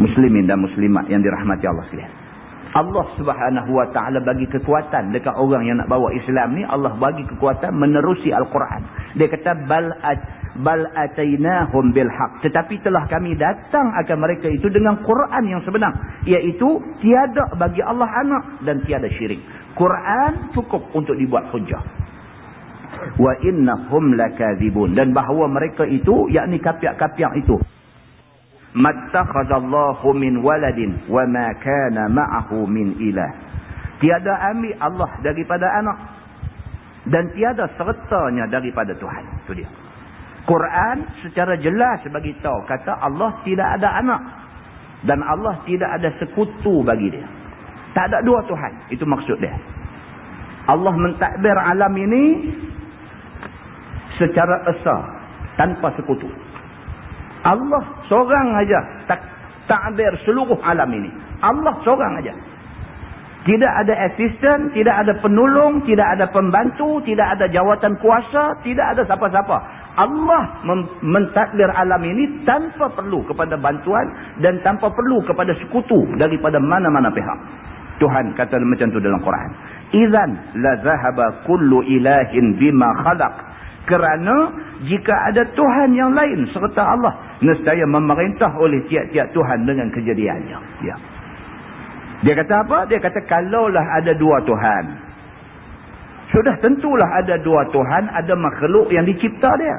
Muslimin dan muslimat yang dirahmati Allah sekalian. Allah Subhanahu Wa Taala bagi kekuatan dekat orang yang nak bawa Islam ni. Allah bagi kekuatan menerusi Al-Quran. Dia kata bal atainahum bil haq, tetapi telah kami datang akan mereka itu dengan Quran yang sebenar, iaitu tiada bagi Allah anak dan tiada syirik. Quran cukup untuk dibuat hujah. Wa innahum lakadzibun, dan bahawa mereka itu, yakni kapiak-kapiak itu, mattakhadallahu min waladin wa ma kana ma'ahu min ilah. Tiada ambil Allah daripada anak dan tiada sertanya daripada Tuhan. Itu dia. Quran secara jelas bagi tahu, kata Allah tidak ada anak dan Allah tidak ada sekutu bagi dia. Tak ada dua Tuhan. Itu maksud dia. Allah mentadbir alam ini secara esa, tanpa sekutu. Allah seorang aja takdir seluruh alam ini. Allah seorang aja. Tidak ada asisten, tidak ada penolong, tidak ada pembantu, tidak ada jawatan kuasa, tidak ada siapa-siapa. Allah mentadbir alam ini tanpa perlu kepada bantuan dan tanpa perlu kepada sekutu daripada mana-mana pihak. Tuhan kata macam tu dalam Quran. Idzan la zahaba kullu ilahin bima khalaq. Kerana jika ada Tuhan yang lain serta Allah, nescaya memerintah oleh tiap-tiap Tuhan dengan kejadiannya. Ya. Dia kata apa? Dia kata kalaulah ada dua Tuhan, sudah tentulah ada dua Tuhan, ada makhluk yang dicipta dia.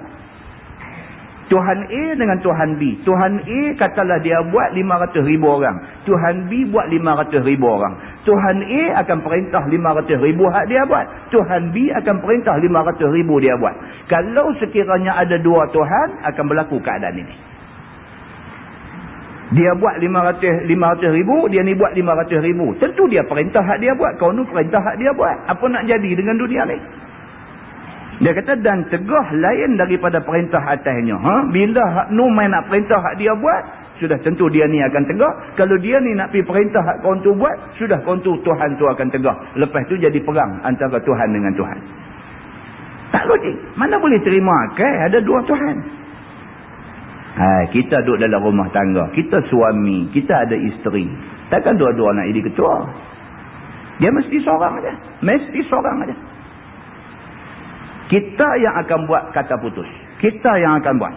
Tuhan A dengan Tuhan B. Tuhan A katalah dia buat 500,000 orang. Tuhan B buat 500,000 orang. Tuhan A akan perintah 500,000 hak dia buat. Tuhan B akan perintah 500,000 dia buat. Kalau sekiranya ada dua Tuhan, akan berlaku keadaan ini. Dia buat 500 ribu, dia ni buat 500 ribu. Tentu dia perintah hak dia buat. Kau ni perintah hak dia buat. Apa nak jadi dengan dunia ni? Dia kata, dan tegah lain daripada perintah atasnya. Bila hak nu main nak perintah hak dia buat, sudah tentu dia ni akan tegah. Kalau dia ni nak pergi perintah hak kau tu buat, sudah kau tu Tuhan tu akan tegah. Lepas tu jadi perang antara Tuhan dengan Tuhan. Tak logik. Mana boleh terima ada dua Tuhan? Kita duduk dalam rumah tangga. Kita suami. Kita ada isteri. Takkan dua-dua nak jadi ketua? Dia mesti seorang aja. Mesti seorang aja. Kita yang akan buat kata putus. Kita yang akan buat.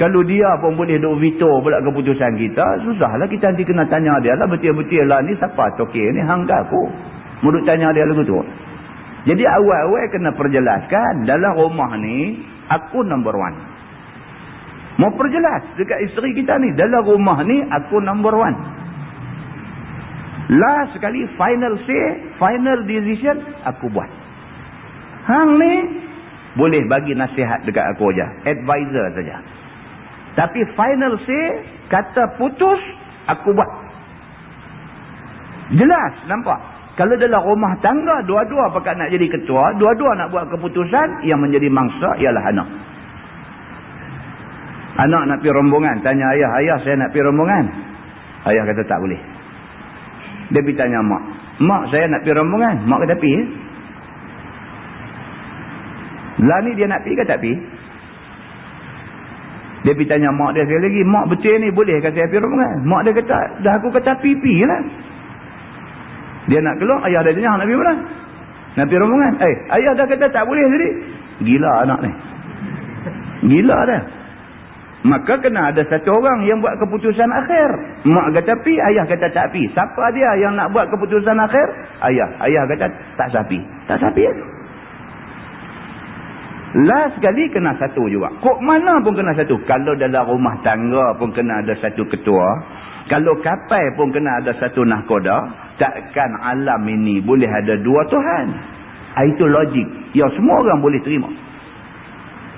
Kalau dia pun boleh duk veto pula keputusan kita, susahlah kita nanti kena tanya dia lah. Betul-betul lah ni siapa tokek ni? Hangga aku. Muduk tanya dia lagu tu. Jadi awal-awal kena perjelaskan. Dalam rumah ni, aku number one. Mau perjelas dekat isteri kita ni. Dalam rumah ni, aku number one. Last sekali, final say, final decision, aku buat. Hang ni, boleh bagi nasihat dekat aku aja, advisor saja. Tapi final say, kata putus, aku buat. Jelas, nampak? Kalau dalam rumah tangga, dua-dua pakat nak jadi ketua, dua-dua nak buat keputusan, yang menjadi mangsa ialah anak. Anak nak pergi rombongan, tanya ayah, ayah saya nak pergi rombongan. Ayah kata tak boleh. Dia pergi tanya mak, mak saya nak pergi rombongan. Mak kata pergi. Lah ni dia nak pergi ke tak pergi? Dia pergi tanya mak dia sekali lagi, mak betul ni boleh ke saya pergi rombongan? Mak dia kata, dah aku kata pergi lah. Dia nak keluar, ayah dia tanya nak pergi mana? Nak pergi rombongan. Ayah dah kata tak boleh tadi. Gila anak ni. Gila dah. Maka kena ada satu orang yang buat keputusan akhir. Mak kata pi, ayah kata tak pi. Siapa dia yang nak buat keputusan akhir? Ayah. Ayah kata tak sapi. Tak sapi. Last sekali kena satu juga. Kok mana pun kena satu. Kalau dalam rumah tangga pun kena ada satu ketua. Kalau kapal pun kena ada satu nahkoda. Takkan alam ini boleh ada dua Tuhan. Itu logik yang semua orang boleh terima.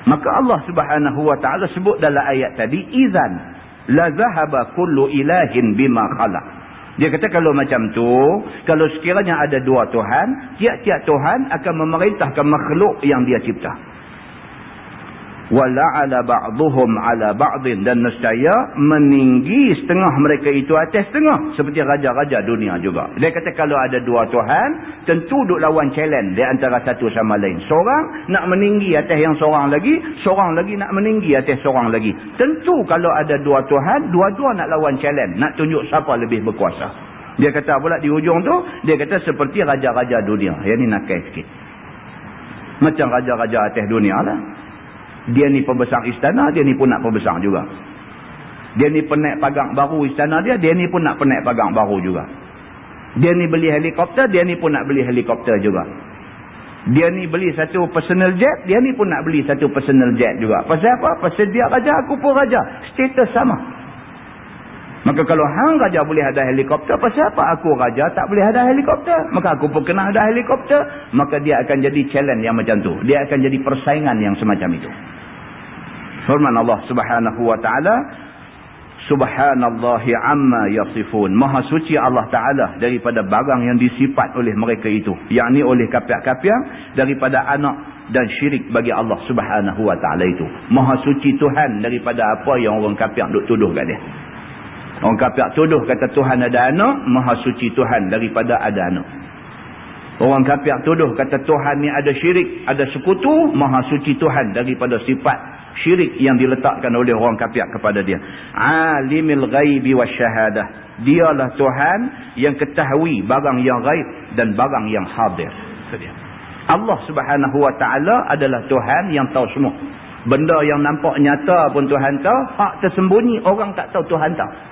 Maka Allah Subhanahu wa taala sebut dalam ayat tadi, idzan la zahaba kullu ilahin bima khalaq. Dia kata kalau macam tu, kalau sekiranya ada dua Tuhan, tiap-tiap Tuhan akan memerintahkan makhluk yang dia cipta. Wala'ala ba'duhum ala ba'din, dan nescaya meninggi setengah mereka itu atas setengah, seperti raja-raja dunia juga. Dia kata kalau ada dua Tuhan, tentu duk lawan challenge di antara satu sama lain. Seorang nak meninggi atas yang seorang lagi nak meninggi atas seorang lagi. Tentu kalau ada dua Tuhan, dua-dua nak lawan challenge, nak tunjuk siapa lebih berkuasa. Dia kata pula di hujung tu, dia kata seperti raja-raja dunia. Yang ni nakal sikit. Macam raja-raja atas dunia lah. Dia ni pembesar istana, dia ni pun nak pembesar juga. Dia ni penaik pagang baru istana dia, dia ni pun nak penaik pagang baru juga. Dia ni beli helikopter, dia ni pun nak beli helikopter juga. Dia ni beli satu personal jet, dia ni pun nak beli satu personal jet juga. Pasal apa? Pasal dia raja, aku pun raja. Status sama. Maka kalau hang raja boleh ada helikopter, pasal apa aku raja tak boleh ada helikopter? Maka aku pun kena ada helikopter. Maka dia akan jadi challenge yang macam tu. Dia akan jadi persaingan yang semacam itu. Firman Allah Subhanahu wa taala, Subhanallahi amma yasifun. Maha suci Allah Ta'ala daripada barang yang disifat oleh mereka itu. Yakni oleh kapiak-kapiak daripada anak dan syirik bagi Allah Subhanahu wa ta'ala itu. Maha suci Tuhan daripada apa yang orang kapiak duk tuduh kat dia. Orang kapiak tuduh kata Tuhan ada anak, maha suci Tuhan daripada ada anak. Orang kapiak tuduh kata Tuhan ni ada syirik, ada sekutu, maha suci Tuhan daripada sifat syirik yang diletakkan oleh orang kapiak kepada dia. Alimil ghaibi wasyahadah. Dialah Tuhan yang ketahui barang yang ghaib dan barang yang hadir. Allah Subhanahu wa taala adalah Tuhan yang tahu semua. Benda yang nampak nyata pun Tuhan tahu, hak tersembunyi orang tak tahu Tuhan tahu.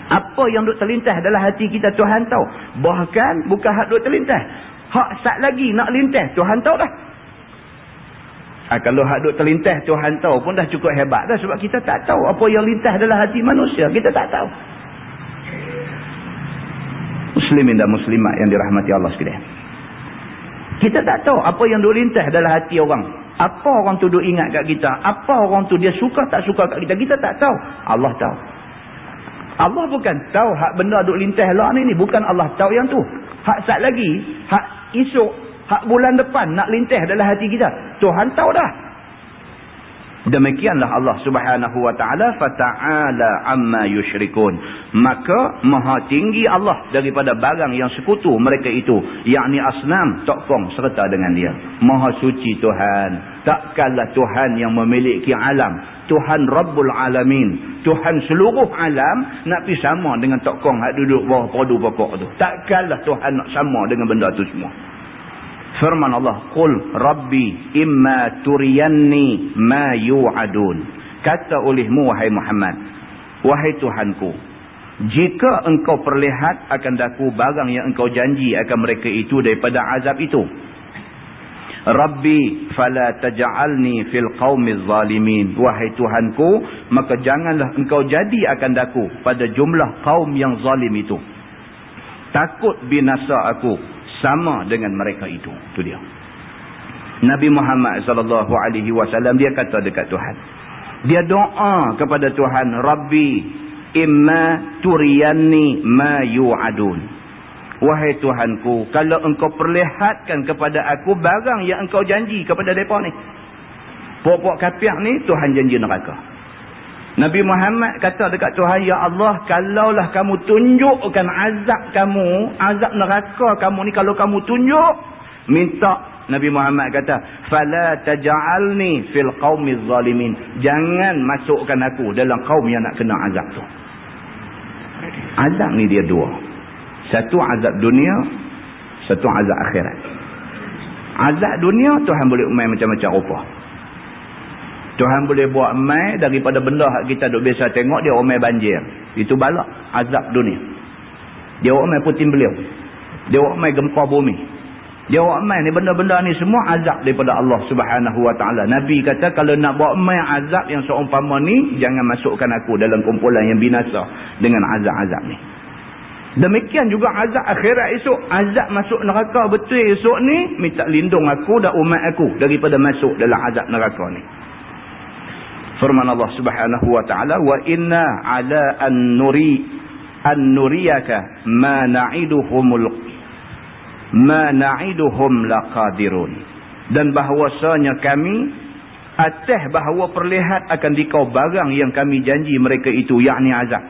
Apa yang duk terlintas dalam hati kita Tuhan tahu. Bahkan bukan hak duk terlintas, hak sat lagi nak lintas Tuhan tahu dah. Kalau hak duk terlintas Tuhan tahu pun dah cukup hebat dah, sebab kita tak tahu apa yang lintas dalam hati manusia. Kita tak tahu. Muslimin dan muslimat yang dirahmati Allah sekalian, kita tak tahu apa yang duk lintas dalam hati orang. Apa orang tu duk ingat kat kita, apa orang tu dia suka tak suka kat kita, kita tak tahu. Allah tahu. Allah bukan tahu hak benda duk lintah lah ni. Bukan Allah tahu yang tu. Hak sat lagi, hak esok, hak bulan depan nak lintah dalam hati kita. Tuhan tahu dah. Demikianlah Allah Subhanahu wa taala, fata'ala amma yusyrikun. Maka maha tinggi Allah daripada barang yang sekutu mereka itu, yakni asnam, tokong serta dengan dia. Maha suci Tuhan. Takkanlah Tuhan yang memiliki alam, Tuhan Rabbul Alamin, Tuhan seluruh alam nak pergi sama dengan tokong hak duduk bawah padu pokok tu. Takkanlah Tuhan nak sama dengan benda tu semua. Firman Allah, qul rabbi imma turiyanni ma yu'adun. Kata olehmu wahai Muhammad, wahai Tuhanku, jika engkau perlihat akan daku barang yang engkau janji akan mereka itu daripada azab itu. Rabbi fala taj'alni fil qaumiz zalimin. Wahai Tuhanku, maka janganlah engkau jadi akan daku pada jumlah kaum yang zalim itu. Takut binasa aku sama dengan mereka itu. Itu dia. Nabi Muhammad SAW dia kata dekat Tuhan. Dia doa kepada Tuhan, Rabbi imma turiyanni ma yu'adun. Wahai Tuhanku, kalau engkau perlihatkan kepada aku barang yang engkau janji kepada mereka ni. Pokok kapiak ni Tuhan janji neraka. Nabi Muhammad kata dekat Tuhan, ya Allah, kalaulah kamu tunjukkan azab kamu, azab neraka kamu ni, kalau kamu tunjuk, minta, Nabi Muhammad kata, fala taj'alni fil qaumiz zalimin. Jangan masukkan aku dalam kaum yang nak kena azab tu. Azab ni dia dua. Satu azab dunia, satu azab akhirat. Azab dunia Tuhan boleh umai macam-macam rupa. Tuhan boleh buat mai daripada benda hak kita duk biasa tengok, dia umai banjir. Itu balak azab dunia. Dia umai puting beliau. Dia umai gempa bumi. Dia umai ni benda-benda ni semua azab daripada Allah Subhanahu wa taala. Nabi kata kalau nak buat umai azab yang seumpama ni, jangan masukkan aku dalam kumpulan yang binasa dengan azab-azab ni. Demikian juga azab akhirat esok. Azab masuk neraka betul esok ni, minta lindung aku dan umat aku daripada masuk dalam azab neraka ni. Firman Allah Subhanahu wa taala, wa inna ala an nuriyaka ma na'iduhum laqadirun. Dan bahawasanya kami atas bahawa perlihat akan dikau barang yang kami janji mereka itu, yakni azab.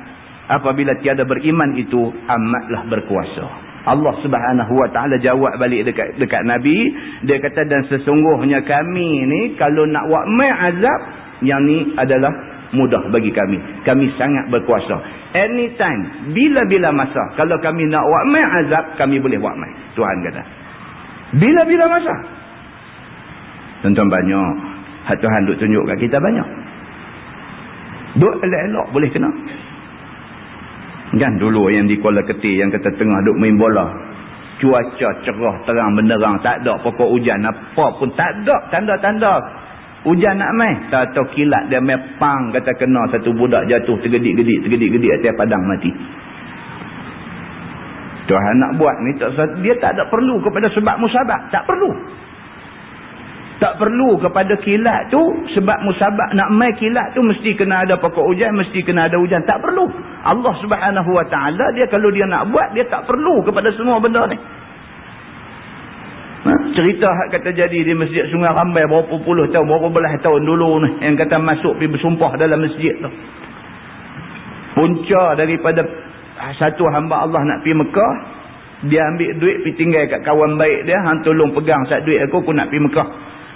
Apabila tiada beriman itu amatlah berkuasa. Allah Subhanahu wa taala jawab balik dekat Nabi, dia kata, dan sesungguhnya kami ni kalau nak buat mai azab, yang ni adalah mudah bagi kami. Kami sangat berkuasa. Anytime, bila-bila masa, kalau kami nak buat mai azab, kami boleh buat mai. Tuhan kata. Bila-bila masa. Tuan-tuan, banyak hak Tuhan duk tunjuk kat kita banyak. Duk elok-elok boleh kena. Kan dulu yang di Kuala Ketir yang kata tengah duk main bola, cuaca cerah terang benderang, tak ada pokok hujan apa pun, tak ada tanda-tanda hujan nak mai. Tak tahu kilat dia mai pang, kata kena satu budak jatuh tergedik-gedik atas padang mati. Tuhan nak buat ni, dia tak ada perlu kepada sebab musabab, tak perlu. Tak perlu kepada kilat tu, sebab musabab nak mai kilat tu mesti kena ada pokok hujan, mesti kena ada hujan. Tak perlu. Allah Subhanahu wa taala, dia kalau dia nak buat, dia tak perlu kepada semua benda ni. Cerita hak kata jadi di Masjid Sungai Rambai berapa puluh tahun, berapa belas tahun dulu ni, yang kata masuk pergi bersumpah dalam masjid tu. Punca daripada satu hamba Allah nak pergi Mekah, dia ambil duit pergi tinggal kat kawan baik dia, hang tolong pegang sat duit aku nak pergi Mekah.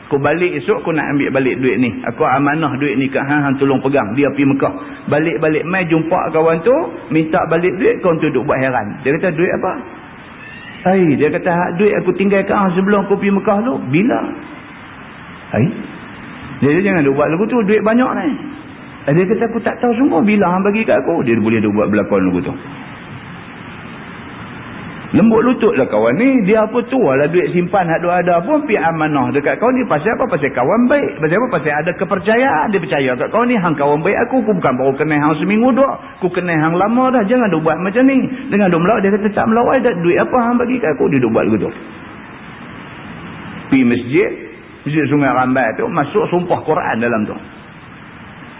Aku balik esok, aku nak ambil balik duit ni. Aku amanah duit ni kat hang tolong pegang. Dia pergi Mekah. Balik-balik mai jumpa kawan tu, minta balik duit, kawan tu duk buat heran. Dia kata, duit apa? Dia kata, duit aku tinggal kat hang sebelum aku pergi Mekah tu. Bila? Dia jangan duk buat lagu tu, duit banyak ni. Dia kata, aku tak tahu sungguh bila hang bagi kat aku. Dia boleh duk buat berlakon lagu tu. Lembut lutut lah kawan ni. Dia apa tu lah duit simpan hak ada pun pi amanah dekat kau ni. Pasal apa? Pasal kawan baik. Pasal apa? Pasal ada kepercayaan. Dia percaya kat kau ni. Hang kawan baik aku. Aku bukan baru kenal hang seminggu dua. Aku kenal hang lama dah. Jangan duk buat macam ni. Dengan duk melawai. Dia kata tak melawai dah. Duit apa hang bagi kat aku? Dia duk buat begitu. Pi masjid Sungai Rambai tu. Masuk sumpah Quran dalam tu.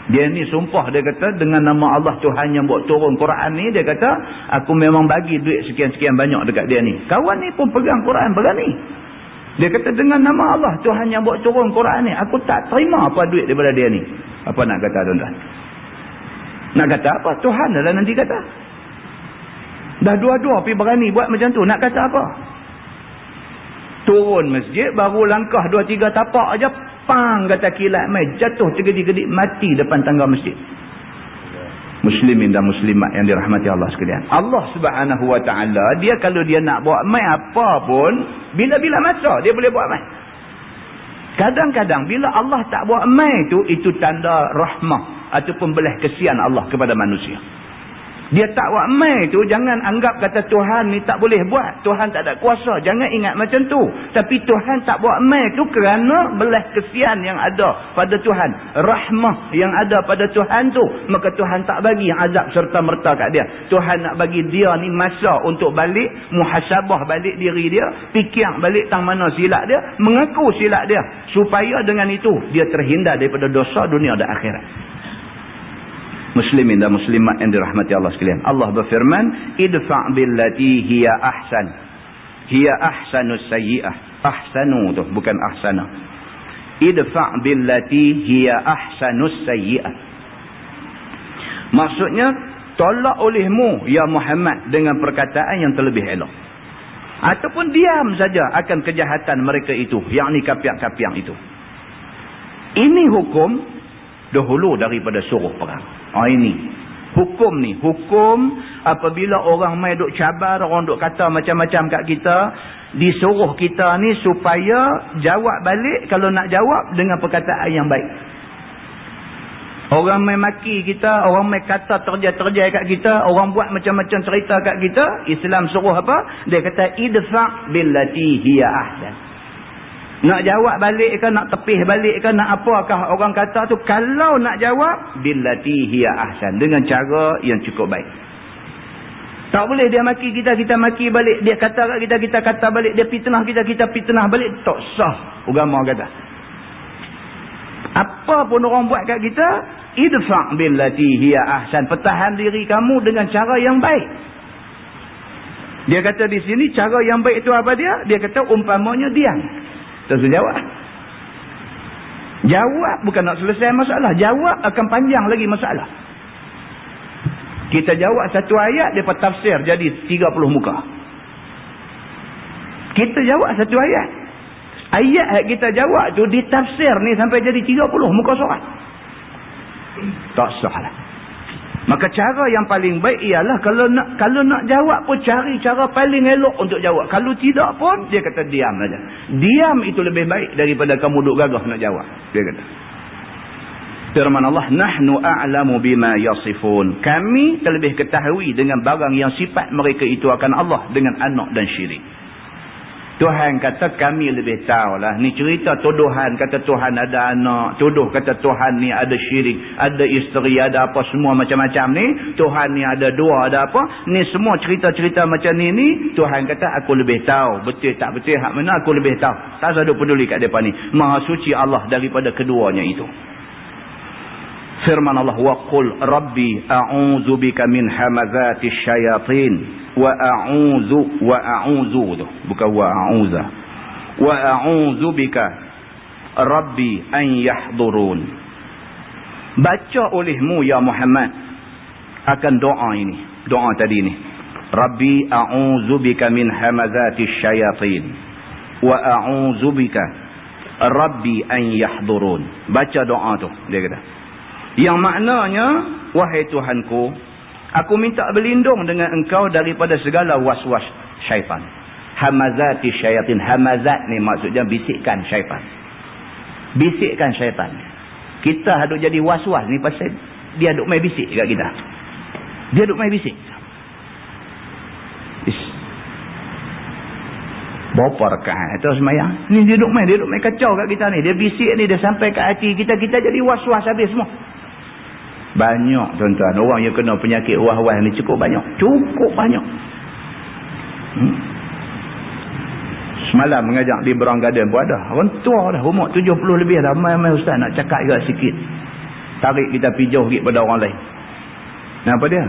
Dia ni sumpah, dia kata dengan nama Allah Tuhan yang buat turun Quran ni, dia kata aku memang bagi duit sekian-sekian banyak dekat dia ni. Kawan ni pun pegang Quran berani. Dia kata dengan nama Allah Tuhan yang buat turun Quran ni, aku tak terima apa duit daripada dia ni. Apa nak kata tuan-tuan? Nak kata apa? Tuhan dah nanti kata. Dah dua-dua pergi berani buat macam tu. Nak kata apa? Turun masjid, baru langkah 2-3 tapak aja, pang kata kilat mai, jatuh tergedik-gedik mati depan tangga masjid. Muslimin dan muslimat yang dirahmati Allah sekalian. Allah Subhanahu wa taala, dia kalau dia nak buat mai apa pun, bila-bila masa dia boleh buat mai. Kadang-kadang bila Allah tak buat mai tu, itu tanda rahmah ataupun belas kesian Allah kepada manusia. Dia tak buat mai tu, jangan anggap kata Tuhan ni tak boleh buat, Tuhan tak ada kuasa. Jangan ingat macam tu. Tapi Tuhan tak buat mai tu kerana belas kesian yang ada pada Tuhan, rahmah yang ada pada Tuhan tu. Maka Tuhan tak bagi azab serta-merta kat dia. Tuhan nak bagi dia ni masa untuk balik, muhasabah balik diri dia, fikir balik tang mana silap dia, mengaku silap dia, supaya dengan itu dia terhindar daripada dosa dunia dan akhirat. Muslimin dan muslimat yang dirahmati Allah sekalian. Allah berfirman, idfa' billati hiya ahsan. Hiya ahsanus sayyi'ah. Ahsanu tu, bukan ahsana. Idfa' billati hiya ahsanus sayyi'ah. Maksudnya, tolak olehmu ya Muhammad dengan perkataan yang terlebih elok. Ataupun diam saja akan kejahatan mereka itu, yakni kapiak-kapiak itu. Ini hukum dahulu daripada suruh perang. Ini hukum ni, hukum apabila orang mai duk cabar, orang duk kata macam-macam kat kita, disuruh kita ni supaya jawab balik, kalau nak jawab dengan perkataan yang baik. Orang mai maki kita, orang mai kata terjai-terjai kat kita, orang buat macam-macam cerita kat kita, Islam suruh apa? Dia kata idfa' billati hiya ahsan. Nak jawab balik ke, nak tepih balik ke, nak apakah orang kata tu, kalau nak jawab billati hiya ahsan, dengan cara yang cukup baik. Tak boleh dia maki kita, kita maki balik, dia kata kat kita, kita kata balik, dia fitnah kita, kita fitnah balik. Tak sah agama kata. Apa pun orang buat kat kita, idfa' billati hiya ahsan, pertahan diri kamu dengan cara yang baik. Dia kata di sini cara yang baik itu apa dia? Dia kata umpamanya diam. Terus jawab. Jawab bukan nak selesai masalah. Jawab akan panjang lagi masalah. Kita jawab satu ayat, dia tafsir jadi 30 muka. Kita jawab satu ayat. Ayat kita jawab tu ditafsir ni sampai jadi 30 muka surat. Tak sah lah. Maka cara yang paling baik ialah kalau nak jawab pun cari cara paling elok untuk jawab. Kalau tidak pun dia kata diam saja. Diam itu lebih baik daripada kamu duk gagah nak jawab. Dia kata. Firman Allah, nahnu a'lamu bima yasifun. Kami terlebih ketahui dengan barang yang sifat mereka itu akan Allah dengan anak dan syirik. Tuhan kata kami lebih tahulah. Ni cerita tuduhan kata Tuhan ada anak, tuduh kata Tuhan ni ada syirik, ada isteri, ada apa semua macam-macam ni. Tuhan ni ada dua, ada apa. Ni semua cerita-cerita macam ni Tuhan kata aku lebih tahu. Betul tak betul hak mana aku lebih tahu. Tak ada peduli kat depan ni. Maha suci Allah daripada keduanya itu. Firman Allah, wa qul rabbi a'udzu bika min hamazati syayatin wa a'udzu bukan wa a'udza wa a'udzu bika rabbi an yahdurun. Baca olehmu ya Muhammad akan doa ini, doa tadi ni, rabbi a'udzu bika min hamazati syayatin wa a'udzu bika rabbi an yahdurun. Baca doa tu, dia kata, yang maknanya, wahai Tuhanku, aku minta berlindung dengan engkau daripada segala was-was syaitan. Hamazati syaitan. Hamazat ni maksudnya bisikkan syaitan. Bisikkan syaitan. Kita hadut jadi was-was ni pasal dia duk main bisik kat kita. Dia duk main bisik. Berapa rakaat itu semayang? Ni dia duk main kacau kat kita ni. Dia bisik ni, dia sampai kat hati kita, kita jadi was-was habis semua. Banyak tuan-tuan, orang yang kena penyakit was-was ni cukup banyak. Cukup banyak. Semalam mengajak di Berang Garden pun ada. Orang tua dah, umur 70 lebih dah. Mai-mai ustaz nak cakap juga sikit. tarik kita pergi jauh pada orang lain. Kenapa dia?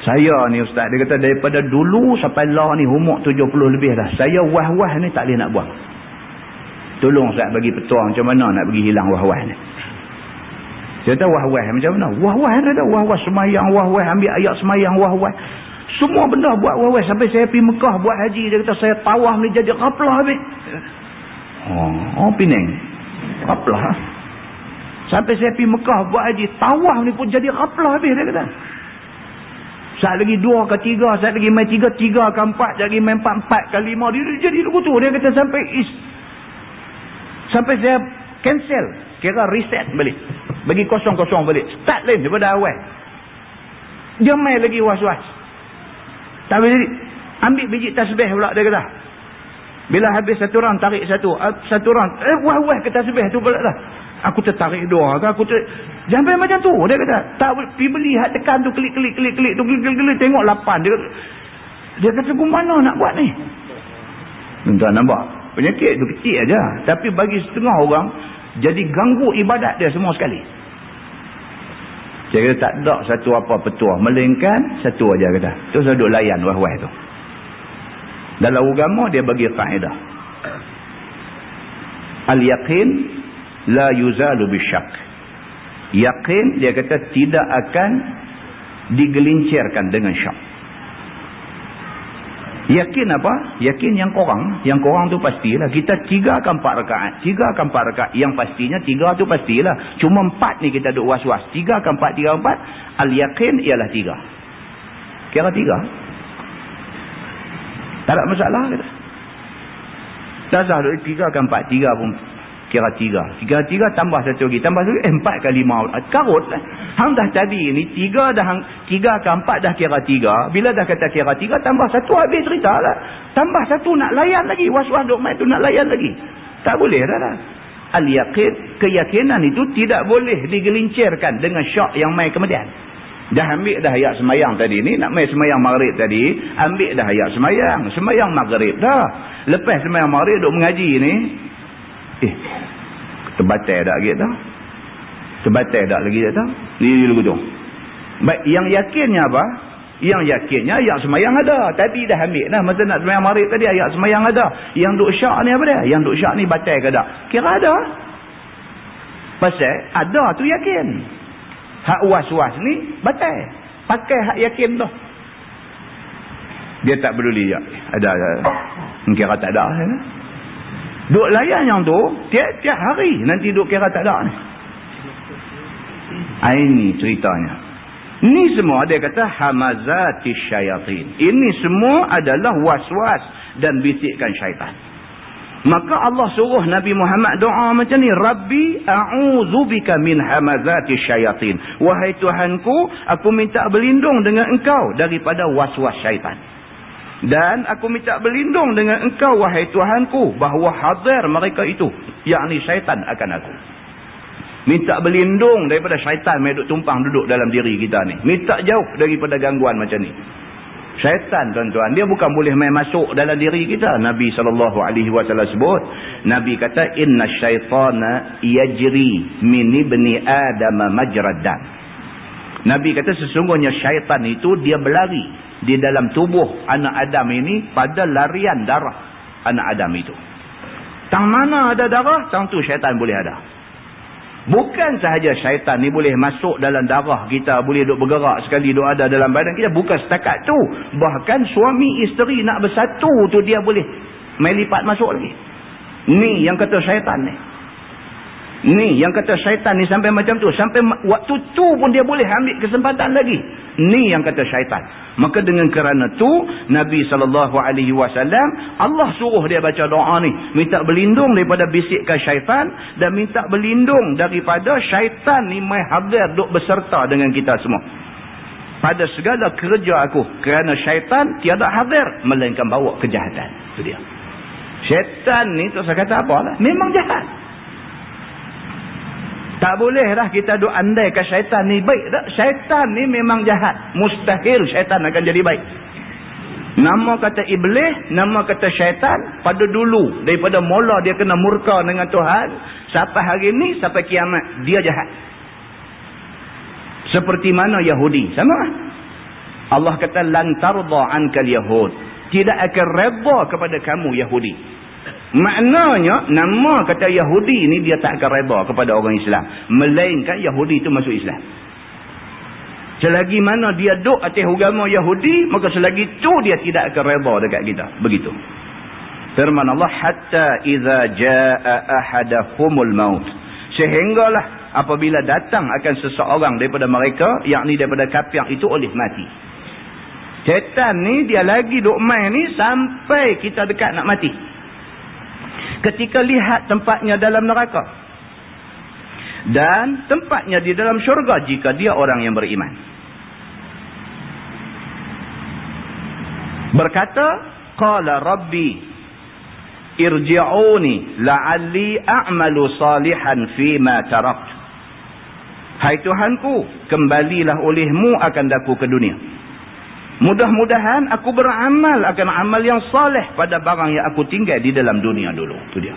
Saya ni ustaz, dia kata daripada dulu sampai lah ni umur 70 lebih dah, saya wah-wah ni tak boleh nak buang. Tolong ustaz bagi petua macam mana nak bagi hilang wah-wah ni. Dia kata wah-wah macam mana? Wah-wah dia kata wah-wah semayang, wah-wah ambil ayat semayang, wah-wah semua benda buat wah-wah. Sampai saya pergi Mekah buat haji, dia kata saya tawaf ni jadi kaplah habis. Oh Penang kaplah. Sampai saya pergi Mekah buat haji, tawaf ni pun jadi kaplah habis, dia kata. Saat lagi 2 ke 3, saat lagi main 3 ke 4, saat lagi main 4 ke 5, dia jadi begitu. Dia kata sampai saya cancel, kira reset balik, bagi kosong-kosong balik, start lain daripada awal. Dia main lagi was-was. Tak boleh jadi. Ambil biji tasbih pula, dia kata. Bila habis satu orang tarik satu orang wah-wah ke tasbih tu pula dah. Aku tertarik 2 ke aku sampai macam tu, dia kata. Tak boleh pergi beli hak tekan tu, klik tu, klik tengok 8. Dia kata aku mana nak buat ni. Tuan-tuan nampak, penyakit tu kecil aja, tapi bagi setengah orang jadi ganggu ibadat dia semua sekali. Saya kata tak ada satu apa petua, melainkan satu aja kata. Tu saya duk layan wah-wah tu. Dalam agama dia bagi kaedah. Al-yaqin la yuzalu bisyak. Yakin dia kata tidak akan digelincirkan dengan syak. Yakin apa? Yakin yang korang tu pastilah. Kita 3 ke 4 rakaat. Yang pastinya 3 tu pastilah. Cuma 4 ni kita duk was-was. 3 ke 4. Al-yakin ialah 3. Kira 3. Tak ada masalah kita. Tak sah duk 3 ke 4. 3 pun kira 3. Kira 3 tambah 1 lagi. Tambah 1 lagi 4 ke 5. Karut lah. Hang dah tadi ni 3 ke 4 dah kira 3. Bila dah kata kira 3, tambah 1 habis cerita lah. Tambah 1 nak layan lagi. Was-was duk main tu nak layan lagi. Tak boleh dah. Al-yaqin, keyakinan itu tidak boleh digelincirkan dengan syak yang main kemudian. Dah ambil dah ayat semayang tadi ni, nak main semayang maghrib tadi, ambil dah ayat semayang maghrib dah. Lepas semayang maghrib duk mengaji ni, terbatal tak lagi tak? Terbatal tak lagi tak? Ni dulu tu. Baik, yang yakinnya apa? Yang yakinnya ayat semayang ada. Tadi dah ambil dah. Masa nak semayang maghrib tadi ayat semayang ada. Yang duk syak ni apa dia? Yang duk syak ni batal ke tak? Kira ada. Pasal ada tu yakin. Hak was-was ni batal. Pakai hak yakin tu. Dia tak peduli ya. Ada. Kira tak ada. Duk layan yang tu tiap-tiap hari nanti duk kira tak ada ni. Ini ceritanya. Ini semua dia kata hamazatis syayatin. Ini semua adalah was-was dan bisikan syaitan. Maka Allah suruh Nabi Muhammad doa macam ni, Rabbi a'udzubika min hamazatis syayatin. Wahai Tuhanku, aku minta berlindung dengan engkau daripada was-was syaitan. Dan aku minta berlindung dengan engkau wahai Tuhanku, bahawa hadir mereka itu, yakni syaitan akan aku. Minta berlindung daripada syaitan yang tumpang duduk dalam diri kita ni. Minta jauh daripada gangguan macam ni. Syaitan tuan-tuan, dia bukan boleh main masuk dalam diri kita. Nabi SAW sebut, Nabi kata inna syaitana yajri min ibni adam majrad dam. Nabi kata sesungguhnya syaitan itu dia berlari di dalam tubuh anak Adam ini pada larian darah anak Adam itu. Tang mana ada darah, tang tu syaitan boleh ada. Bukan sahaja syaitan ni boleh masuk dalam darah kita, boleh duk bergerak sekali, duk ada dalam badan kita. Bukan setakat tu. Bahkan suami isteri nak bersatu tu dia boleh main lipat masuk lagi. Ni yang kata syaitan ni. Ni yang kata syaitan ni sampai macam tu. Sampai waktu tu pun dia boleh ambil kesempatan lagi. Ni yang kata syaitan. Maka dengan kerana tu Nabi SAW, Allah suruh dia baca doa ni. Minta berlindung daripada bisikan syaitan. Dan minta berlindung daripada syaitan ni mai hadir duk berserta dengan kita semua. Pada segala kerja aku. Kerana syaitan tiada hadir melainkan bawa kejahatan. Itu dia. Syaitan ni tak saya kata apa lah. Memang jahat. Tak boleh dah kita duk andai ke syaitan ni baik tak? Syaitan ni memang jahat. Mustahil syaitan akan jadi baik. Nama kata iblis, nama kata syaitan pada dulu. Daripada mula dia kena murka dengan Tuhan. Sampai hari ni, sampai kiamat. Dia jahat. Seperti mana Yahudi. Sama. Allah kata, lan tarda ankal yahud. Tidak akan reda kepada kamu Yahudi. Maknanya, nama kata Yahudi ni dia tak akan reda kepada orang Islam. Melainkan Yahudi itu masuk Islam. Selagi mana dia duduk atas agama Yahudi, maka selagi itu dia tidak akan reda dekat kita. Begitu. Firman Allah, hatta iza jaa ahadahumul maut. Sehinggalah apabila datang akan seseorang daripada mereka, yakni daripada kafir itu oleh mati. Syaitan ni dia lagi duk main ni sampai kita dekat nak mati. Ketika lihat tempatnya dalam neraka dan tempatnya di dalam syurga jika dia orang yang beriman. Berkata, qala rabbi irji'uni la'alli a'malu salihan fima tarakt. Hai Tuhanku, kembalilah olehmu akan daku ke dunia. Mudah-mudahan aku beramal akan amal yang saleh pada barang yang aku tinggal di dalam dunia dulu. Itu dia.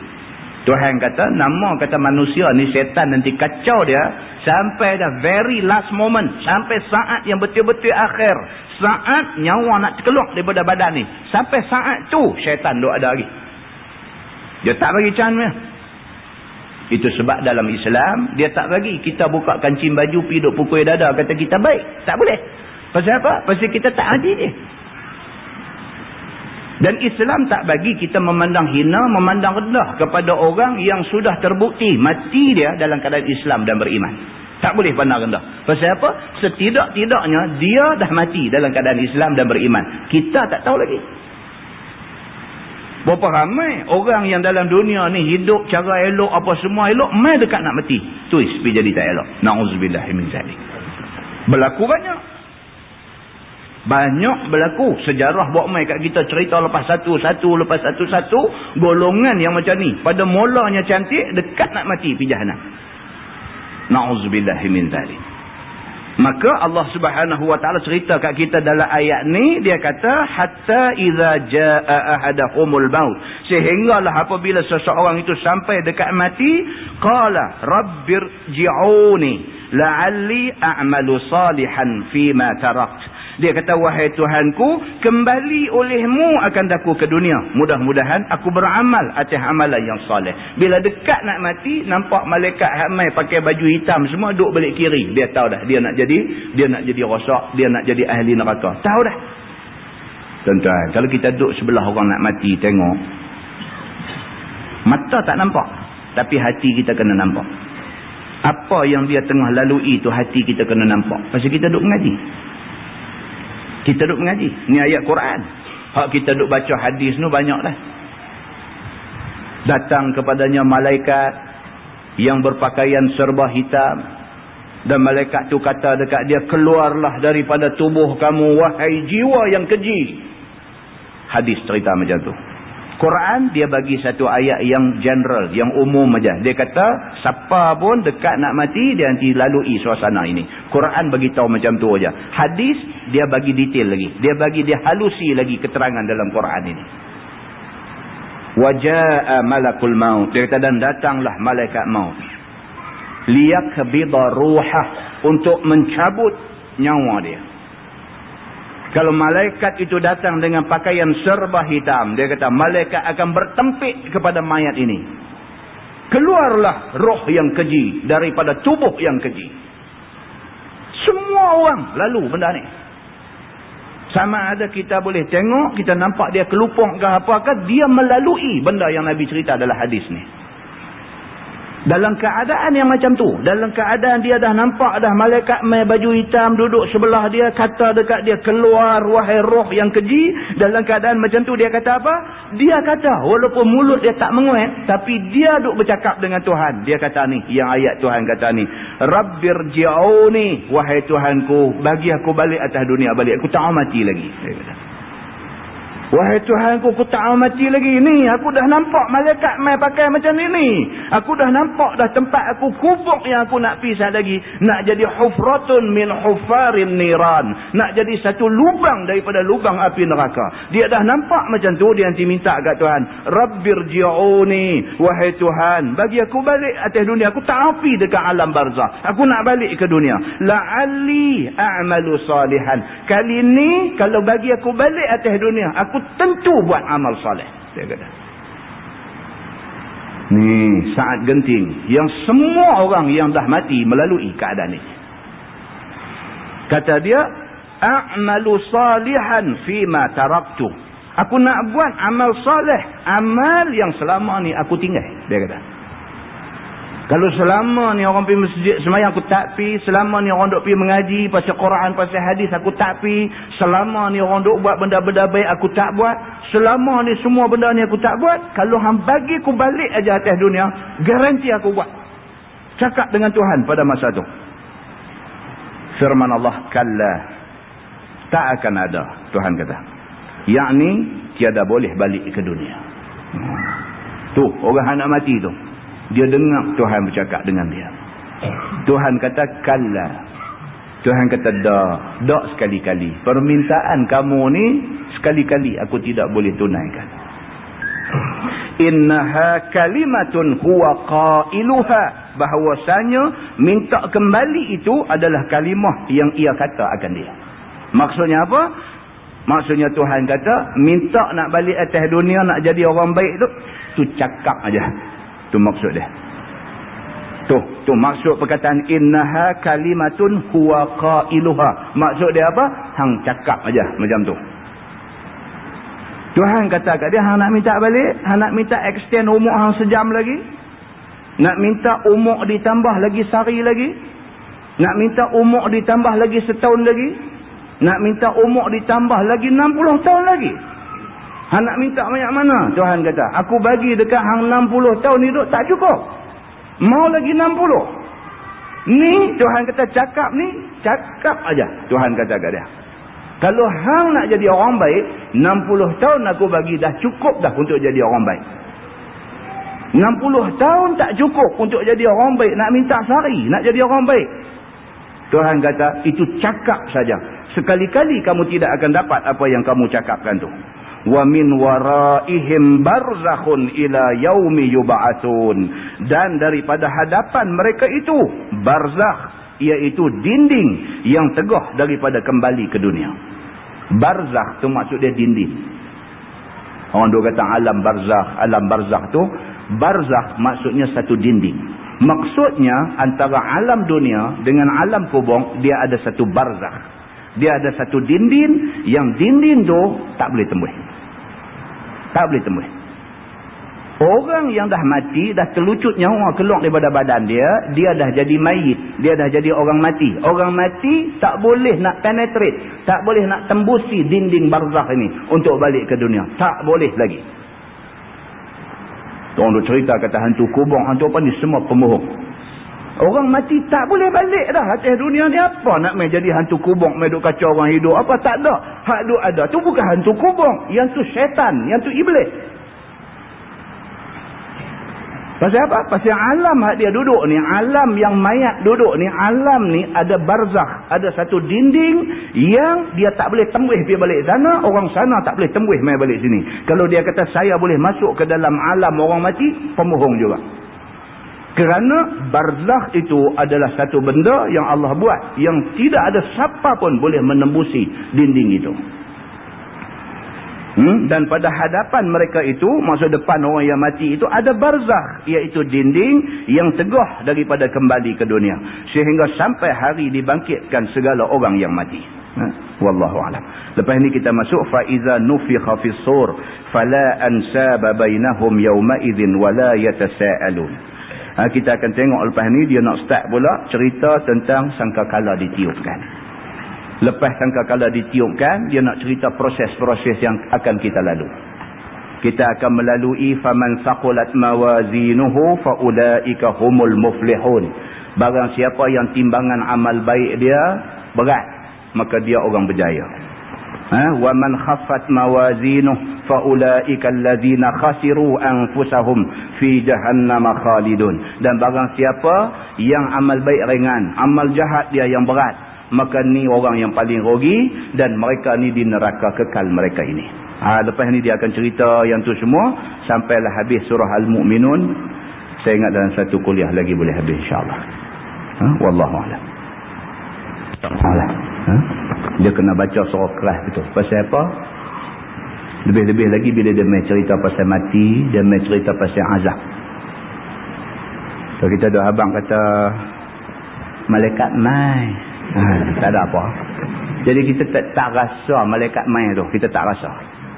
Tuhan kata, nama kata manusia ni syaitan nanti kacau dia sampai dah very last moment. Sampai saat yang betul-betul akhir. Saat nyawa nak keluar daripada badan ni. Sampai saat tu syaitan duk ada lagi. Dia tak bagi chance dia. Itu sebab dalam Islam, dia tak bagi kita buka kancing baju, pergi duk pukul dada, kata kita baik. Tak boleh. Pasal apa? Pasal kita tak adil dia. Dan Islam tak bagi kita memandang hina, memandang rendah kepada orang yang sudah terbukti mati dia dalam keadaan Islam dan beriman. Tak boleh pandang rendah. Pasal apa? Setidak-tidaknya dia dah mati dalam keadaan Islam dan beriman. Kita tak tahu lagi. Berapa ramai orang yang dalam dunia ni hidup cara elok, apa semua elok, mai dekat nak mati. Tuis pergi jadi tak elok. Na'udzubillah min zalik. Berlaku banyak. Banyak berlaku. Sejarah buat mai kat kita cerita lepas satu, golongan yang macam ni. Pada mulanya cantik, dekat nak mati pergi jahanam. Na'udzubillah min zalik. Maka Allah Subhanahu wa taala cerita kat kita dalam ayat ni, dia kata hatta iza jaa ahadahumul maut, sehinggalah apabila seseorang itu sampai dekat mati, qala rabbirji'uni la'alli a'malu salihan fima tarakt. Dia kata, wahai Tuhanku, kembali olehmu akan daku ke dunia. Mudah-mudahan aku beramal atas amalan yang saleh. Bila dekat nak mati, nampak malaikat ramai pakai baju hitam semua duduk balik kiri. Dia tahu dah dia nak jadi rosak, dia nak jadi ahli neraka. Tahu dah. Tuan-tuan, kalau kita duduk sebelah orang nak mati, tengok. Mata tak nampak, tapi hati kita kena nampak. Apa yang dia tengah lalui itu hati kita kena nampak. Pasal kita duduk mengaji. Kita duduk mengaji. Ni ayat Quran. Hak kita duduk baca hadis ni banyak dah. Datang kepadanya malaikat yang berpakaian serba hitam. Dan malaikat tu kata dekat dia, keluarlah daripada tubuh kamu, wahai jiwa yang keji. Hadis cerita macam tu. Quran dia bagi satu ayat yang general, yang umum aja. Dia kata siapa pun dekat nak mati dia nanti lalui suasana ini. Quran bagi tahu macam tu aja. Hadis dia bagi detail lagi. Dia halusi lagi keterangan dalam Quran ini. Wajaa malakul maut. Dia kata dan datanglah malaikat maut. Liyakbida ruhah, untuk mencabut nyawa dia. Kalau malaikat itu datang dengan pakaian serba hitam, dia kata malaikat akan bertempik kepada mayat ini. Keluarlah roh yang keji daripada tubuh yang keji. Semua orang lalu benda ni. Sama ada kita boleh tengok, kita nampak dia kelupuk ke apakah, dia melalui benda yang Nabi cerita dalam hadis ni. Dalam keadaan yang macam tu, dalam keadaan dia dah nampak dah malaikat mai baju hitam duduk sebelah dia, kata dekat dia, keluar wahai roh yang keji. Dalam keadaan macam tu dia kata apa? Dia kata, walaupun mulut dia tak menguat, tapi dia duk bercakap dengan Tuhan. Dia kata ni, yang ayat Tuhan kata ni, Rabbirji'uni, wahai Tuhanku, bagi aku balik atas dunia balik, aku tak mati lagi. Dia kata. Wahai Tuhanku, aku tak mau mati lagi ni. Aku dah nampak malaikat mai pakai macam ni. Aku dah nampak dah tempat aku kubur yang aku nak pisah lagi. Nak jadi hufratun min hufarin niran. Nak jadi satu lubang daripada lubang api neraka. Dia dah nampak macam tu, dia nanti minta kat Tuhan, Rabbirji'uni, wahai Tuhan, bagi aku balik atas dunia. Aku tak mau pergi dekat alam barzah. Aku nak balik ke dunia. La'alli a'malu salihan. Kali ni kalau bagi aku balik atas dunia, aku tentu buat amal soleh. Dia kata. Ni saat genting yang semua orang yang dah mati melalui keadaan ni. Kata dia, a'malu salihan fima taraktu. Aku nak buat amal soleh, amal yang selama ni aku tinggal. Dia kata. Kalau selama ni orang pergi masjid semayang aku tak pergi, selama ni orang duk pergi mengaji pasal Quran, pasal hadis aku tak pergi, selama ni orang duk buat benda-benda baik aku tak buat, selama ni semua benda ni aku tak buat, kalau hang bagi aku balik aja atas dunia, garanti aku buat. Cakap dengan Tuhan pada masa tu. Firman Allah, kalla, tak akan ada, Tuhan kata. Yakni tiada boleh balik ke dunia. Tu orang nak mati tu, dia dengar Tuhan bercakap dengan dia. Tuhan kata kalla. Tuhan kata dak sekali-kali. Permintaan kamu ni sekali-kali aku tidak boleh tunaikan. Innaha kalimatun huwa qailuha. Bahawasanya minta kembali itu adalah kalimah yang ia kata akan dia. Maksudnya apa? Maksudnya Tuhan kata minta nak balik atas dunia, nak jadi orang baik tu cakap aja. Tu maksud dia. Tu maksud perkataan innaha kalimatun huwa qailuha. Maksud dia apa? Hang cakap aja macam tu. Tuhan kata kat dia, hang nak minta balik, hang nak minta extend umur hang sejam lagi, nak minta umur ditambah lagi sehari lagi, nak minta umur ditambah lagi setahun lagi, nak minta umur ditambah lagi 60 tahun lagi. Hang nak minta banyak mana? Tuhan kata, aku bagi dekat hang 60 tahun hidup tak cukup. Mau lagi 60. Ni Tuhan kata cakap ni, cakap aja. Tuhan kata kat dia. Kalau hang nak jadi orang baik, 60 tahun aku bagi dah cukup dah untuk jadi orang baik. 60 tahun tak cukup untuk jadi orang baik. Nak minta sehari, nak jadi orang baik. Tuhan kata, itu cakap saja. Sekali-kali kamu tidak akan dapat apa yang kamu cakapkan tu. Wa min waraihim barzakhun ila yaumi yub'atsun. Dan daripada hadapan mereka itu barzakh, iaitu dinding yang teguh daripada kembali ke dunia. Barzakh tu maksud dia dinding. Orang duk kata alam barzakh tu, barzakh maksudnya satu dinding. Maksudnya antara alam dunia dengan alam kubur dia ada satu barzakh. Dia ada satu dinding, yang dinding tu tak boleh tembus. Tak boleh tembus. Orang yang dah mati, dah terlucut nyawa keluar daripada badan dia, dia dah jadi mayit, dia dah jadi orang mati. Orang mati tak boleh nak penetrate, tak boleh nak tembusi dinding barzakh ini untuk balik ke dunia. Tak boleh lagi. Orang tu cerita kata hantu kubur, hantu apa ni, semua pembohong. Orang mati tak boleh balik dah atas dunia ni. Apa nak main jadi hantu kubur, main duk kacau orang hidup? Apa tak ada? Hak duk ada tu bukan hantu kubur, yang tu syaitan, yang tu iblis. Pasal apa? Pasal alam hak dia duduk ni, alam yang mayat duduk ni, alam ni ada barzakh, ada satu dinding yang dia tak boleh tembus pergi balik sana, orang sana tak boleh tembus mai balik sini. Kalau dia kata saya boleh masuk ke dalam alam orang mati, pembohong juga. Kerana barzakh itu adalah satu benda yang Allah buat, yang tidak ada siapa pun boleh menembusi dinding itu. Dan pada hadapan mereka itu, maksud depan orang yang mati itu, ada barzakh, iaitu dinding yang teguh daripada kembali ke dunia, sehingga sampai hari dibangkitkan segala orang yang mati. Wallahu a'lam. Lepas ni kita masuk fa iza nufikha fis sur fala ansaba bainahum yawma idzin wala yatasaalun. Kita akan tengok lepas ni dia nak start pula cerita tentang sangkakala ditiupkan. Lepas sangkakala ditiupkan, dia nak cerita proses-proses yang akan kita lalui. Kita akan melalui faman saqulat mawazinuhu faulaika humul muflihun. Barang siapa yang timbangan amal baik dia berat, maka dia orang berjaya. Wa man khaffat mawazinuh fa ulaika allazina khasiru anfusahum fi jahannam khalidun. Dan barang siapa yang amal baik ringan, amal jahat dia yang berat, maka ni orang yang paling rugi dan mereka ni di neraka kekal mereka ini. Lepas ni dia akan cerita yang tu semua sampailah habis surah Al-Mu'minun. Saya ingat dalam satu kuliah lagi boleh habis insya-Allah. Wallahu a'lam. Dia kena baca surah keras betul. Pasal apa? Lebih-lebih lagi bila dia main cerita pasal mati, dia main cerita pasal azab. Kalau kita ada abang kata malaikat mai, tak ada apa. Jadi kita tak rasa malaikat mai tu, kita tak rasa.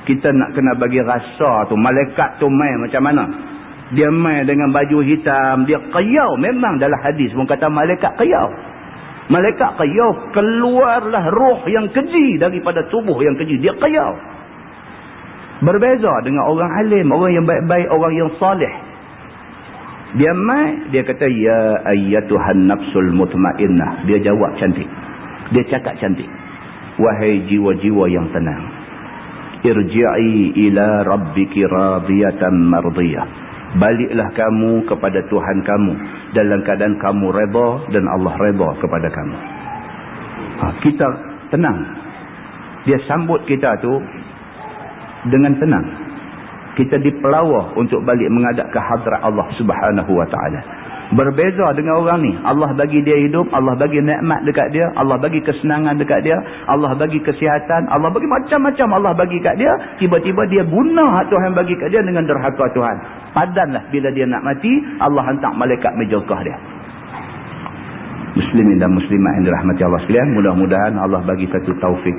Kita nak kena bagi rasa tu malaikat tu mai macam mana. Dia mai dengan baju hitam, dia qiyau. Memang dalam hadis pun kata malaikat qiyau. Malaikat qiyau, keluarlah roh yang keji daripada tubuh yang keji. Dia qiyau. Berbeza dengan orang alim, orang yang baik-baik, orang yang salih. Dia mai, dia kata ya ayyatuhan nafsul mutmainnah. Dia jawab cantik. Dia cakap cantik. Wahai jiwa-jiwa yang tenang, irji'i ila rabbiki radiyatan mardiyah. Baliklah kamu kepada Tuhan kamu dalam keadaan kamu redha dan Allah redha kepada kamu. Kita tenang. Dia sambut kita tu dengan tenang. Kita dipelawa untuk balik menghadap ke hadrat Allah Subhanahu wa taala. Berbeza dengan orang ni, Allah bagi dia hidup, Allah bagi nikmat dekat dia, Allah bagi kesenangan dekat dia, Allah bagi kesihatan, Allah bagi macam-macam Allah bagi kat dia. Tiba-tiba dia guna hak Tuhan bagi kat dia dengan derhaka Tuhan. Padanlah bila dia nak mati, Allah hantar malaikat menjogah dia. Muslimin dan muslimat yang dirahmati Allah sekalian, mudah-mudahan Allah bagi satu taufik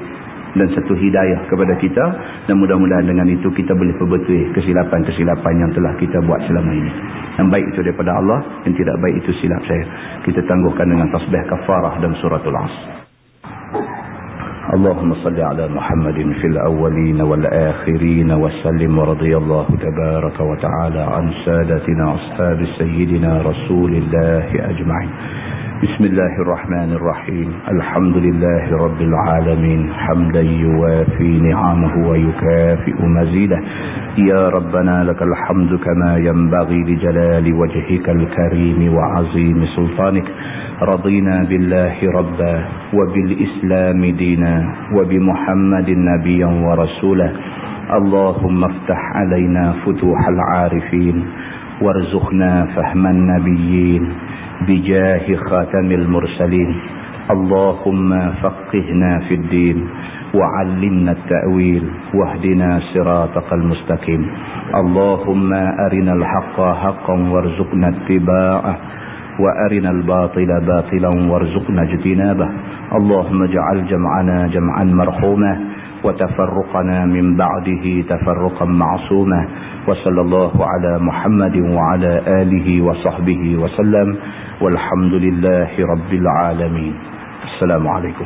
dan satu hidayah kepada kita, dan mudah-mudahan dengan itu kita boleh perbetul kesilapan-kesilapan yang telah kita buat selama ini. Yang baik itu daripada Allah, yang tidak baik itu silap saya. Kita tangguhkan dengan tasbih kafarah dan suratul Asr. Allahumma salli ala Muhammadin fil awwalin wal akhirin wa sallim wa radiyallahu tabaraka wa ta'ala an sadatina ashabi sayyidina Rasulillah ajma'in. بسم الله الرحمن الرحيم. الحمد لله رب العالمين حمدا يوافي نعمه ويكافئ مزيده. يا ربنا لك الحمد كما ينبغي لجلال وجهك الكريم وعظيم سلطانك. رضينا بالله ربا وبالإسلام دينا وبمحمد نبيا ورسولا. اللهم افتح علينا فتوح العارفين وارزقنا فهم النبيين بجاه خاتم المرسلين. اللهم فقهنا في الدين وعلمنا التأويل واهدنا صراطك المستقيم. اللهم أرنا الحق حقا وارزقنا اتباعه وأرنا الباطل باطلا وارزقنا اجتنابه. اللهم اجعل جمعنا جمعا مرحوما وتفرقنا من بعده تفرقا معصوما. وصلى الله على محمد وعلى آله وصحبه وسلم والحمد لله رب العالمين. السلام عليكم.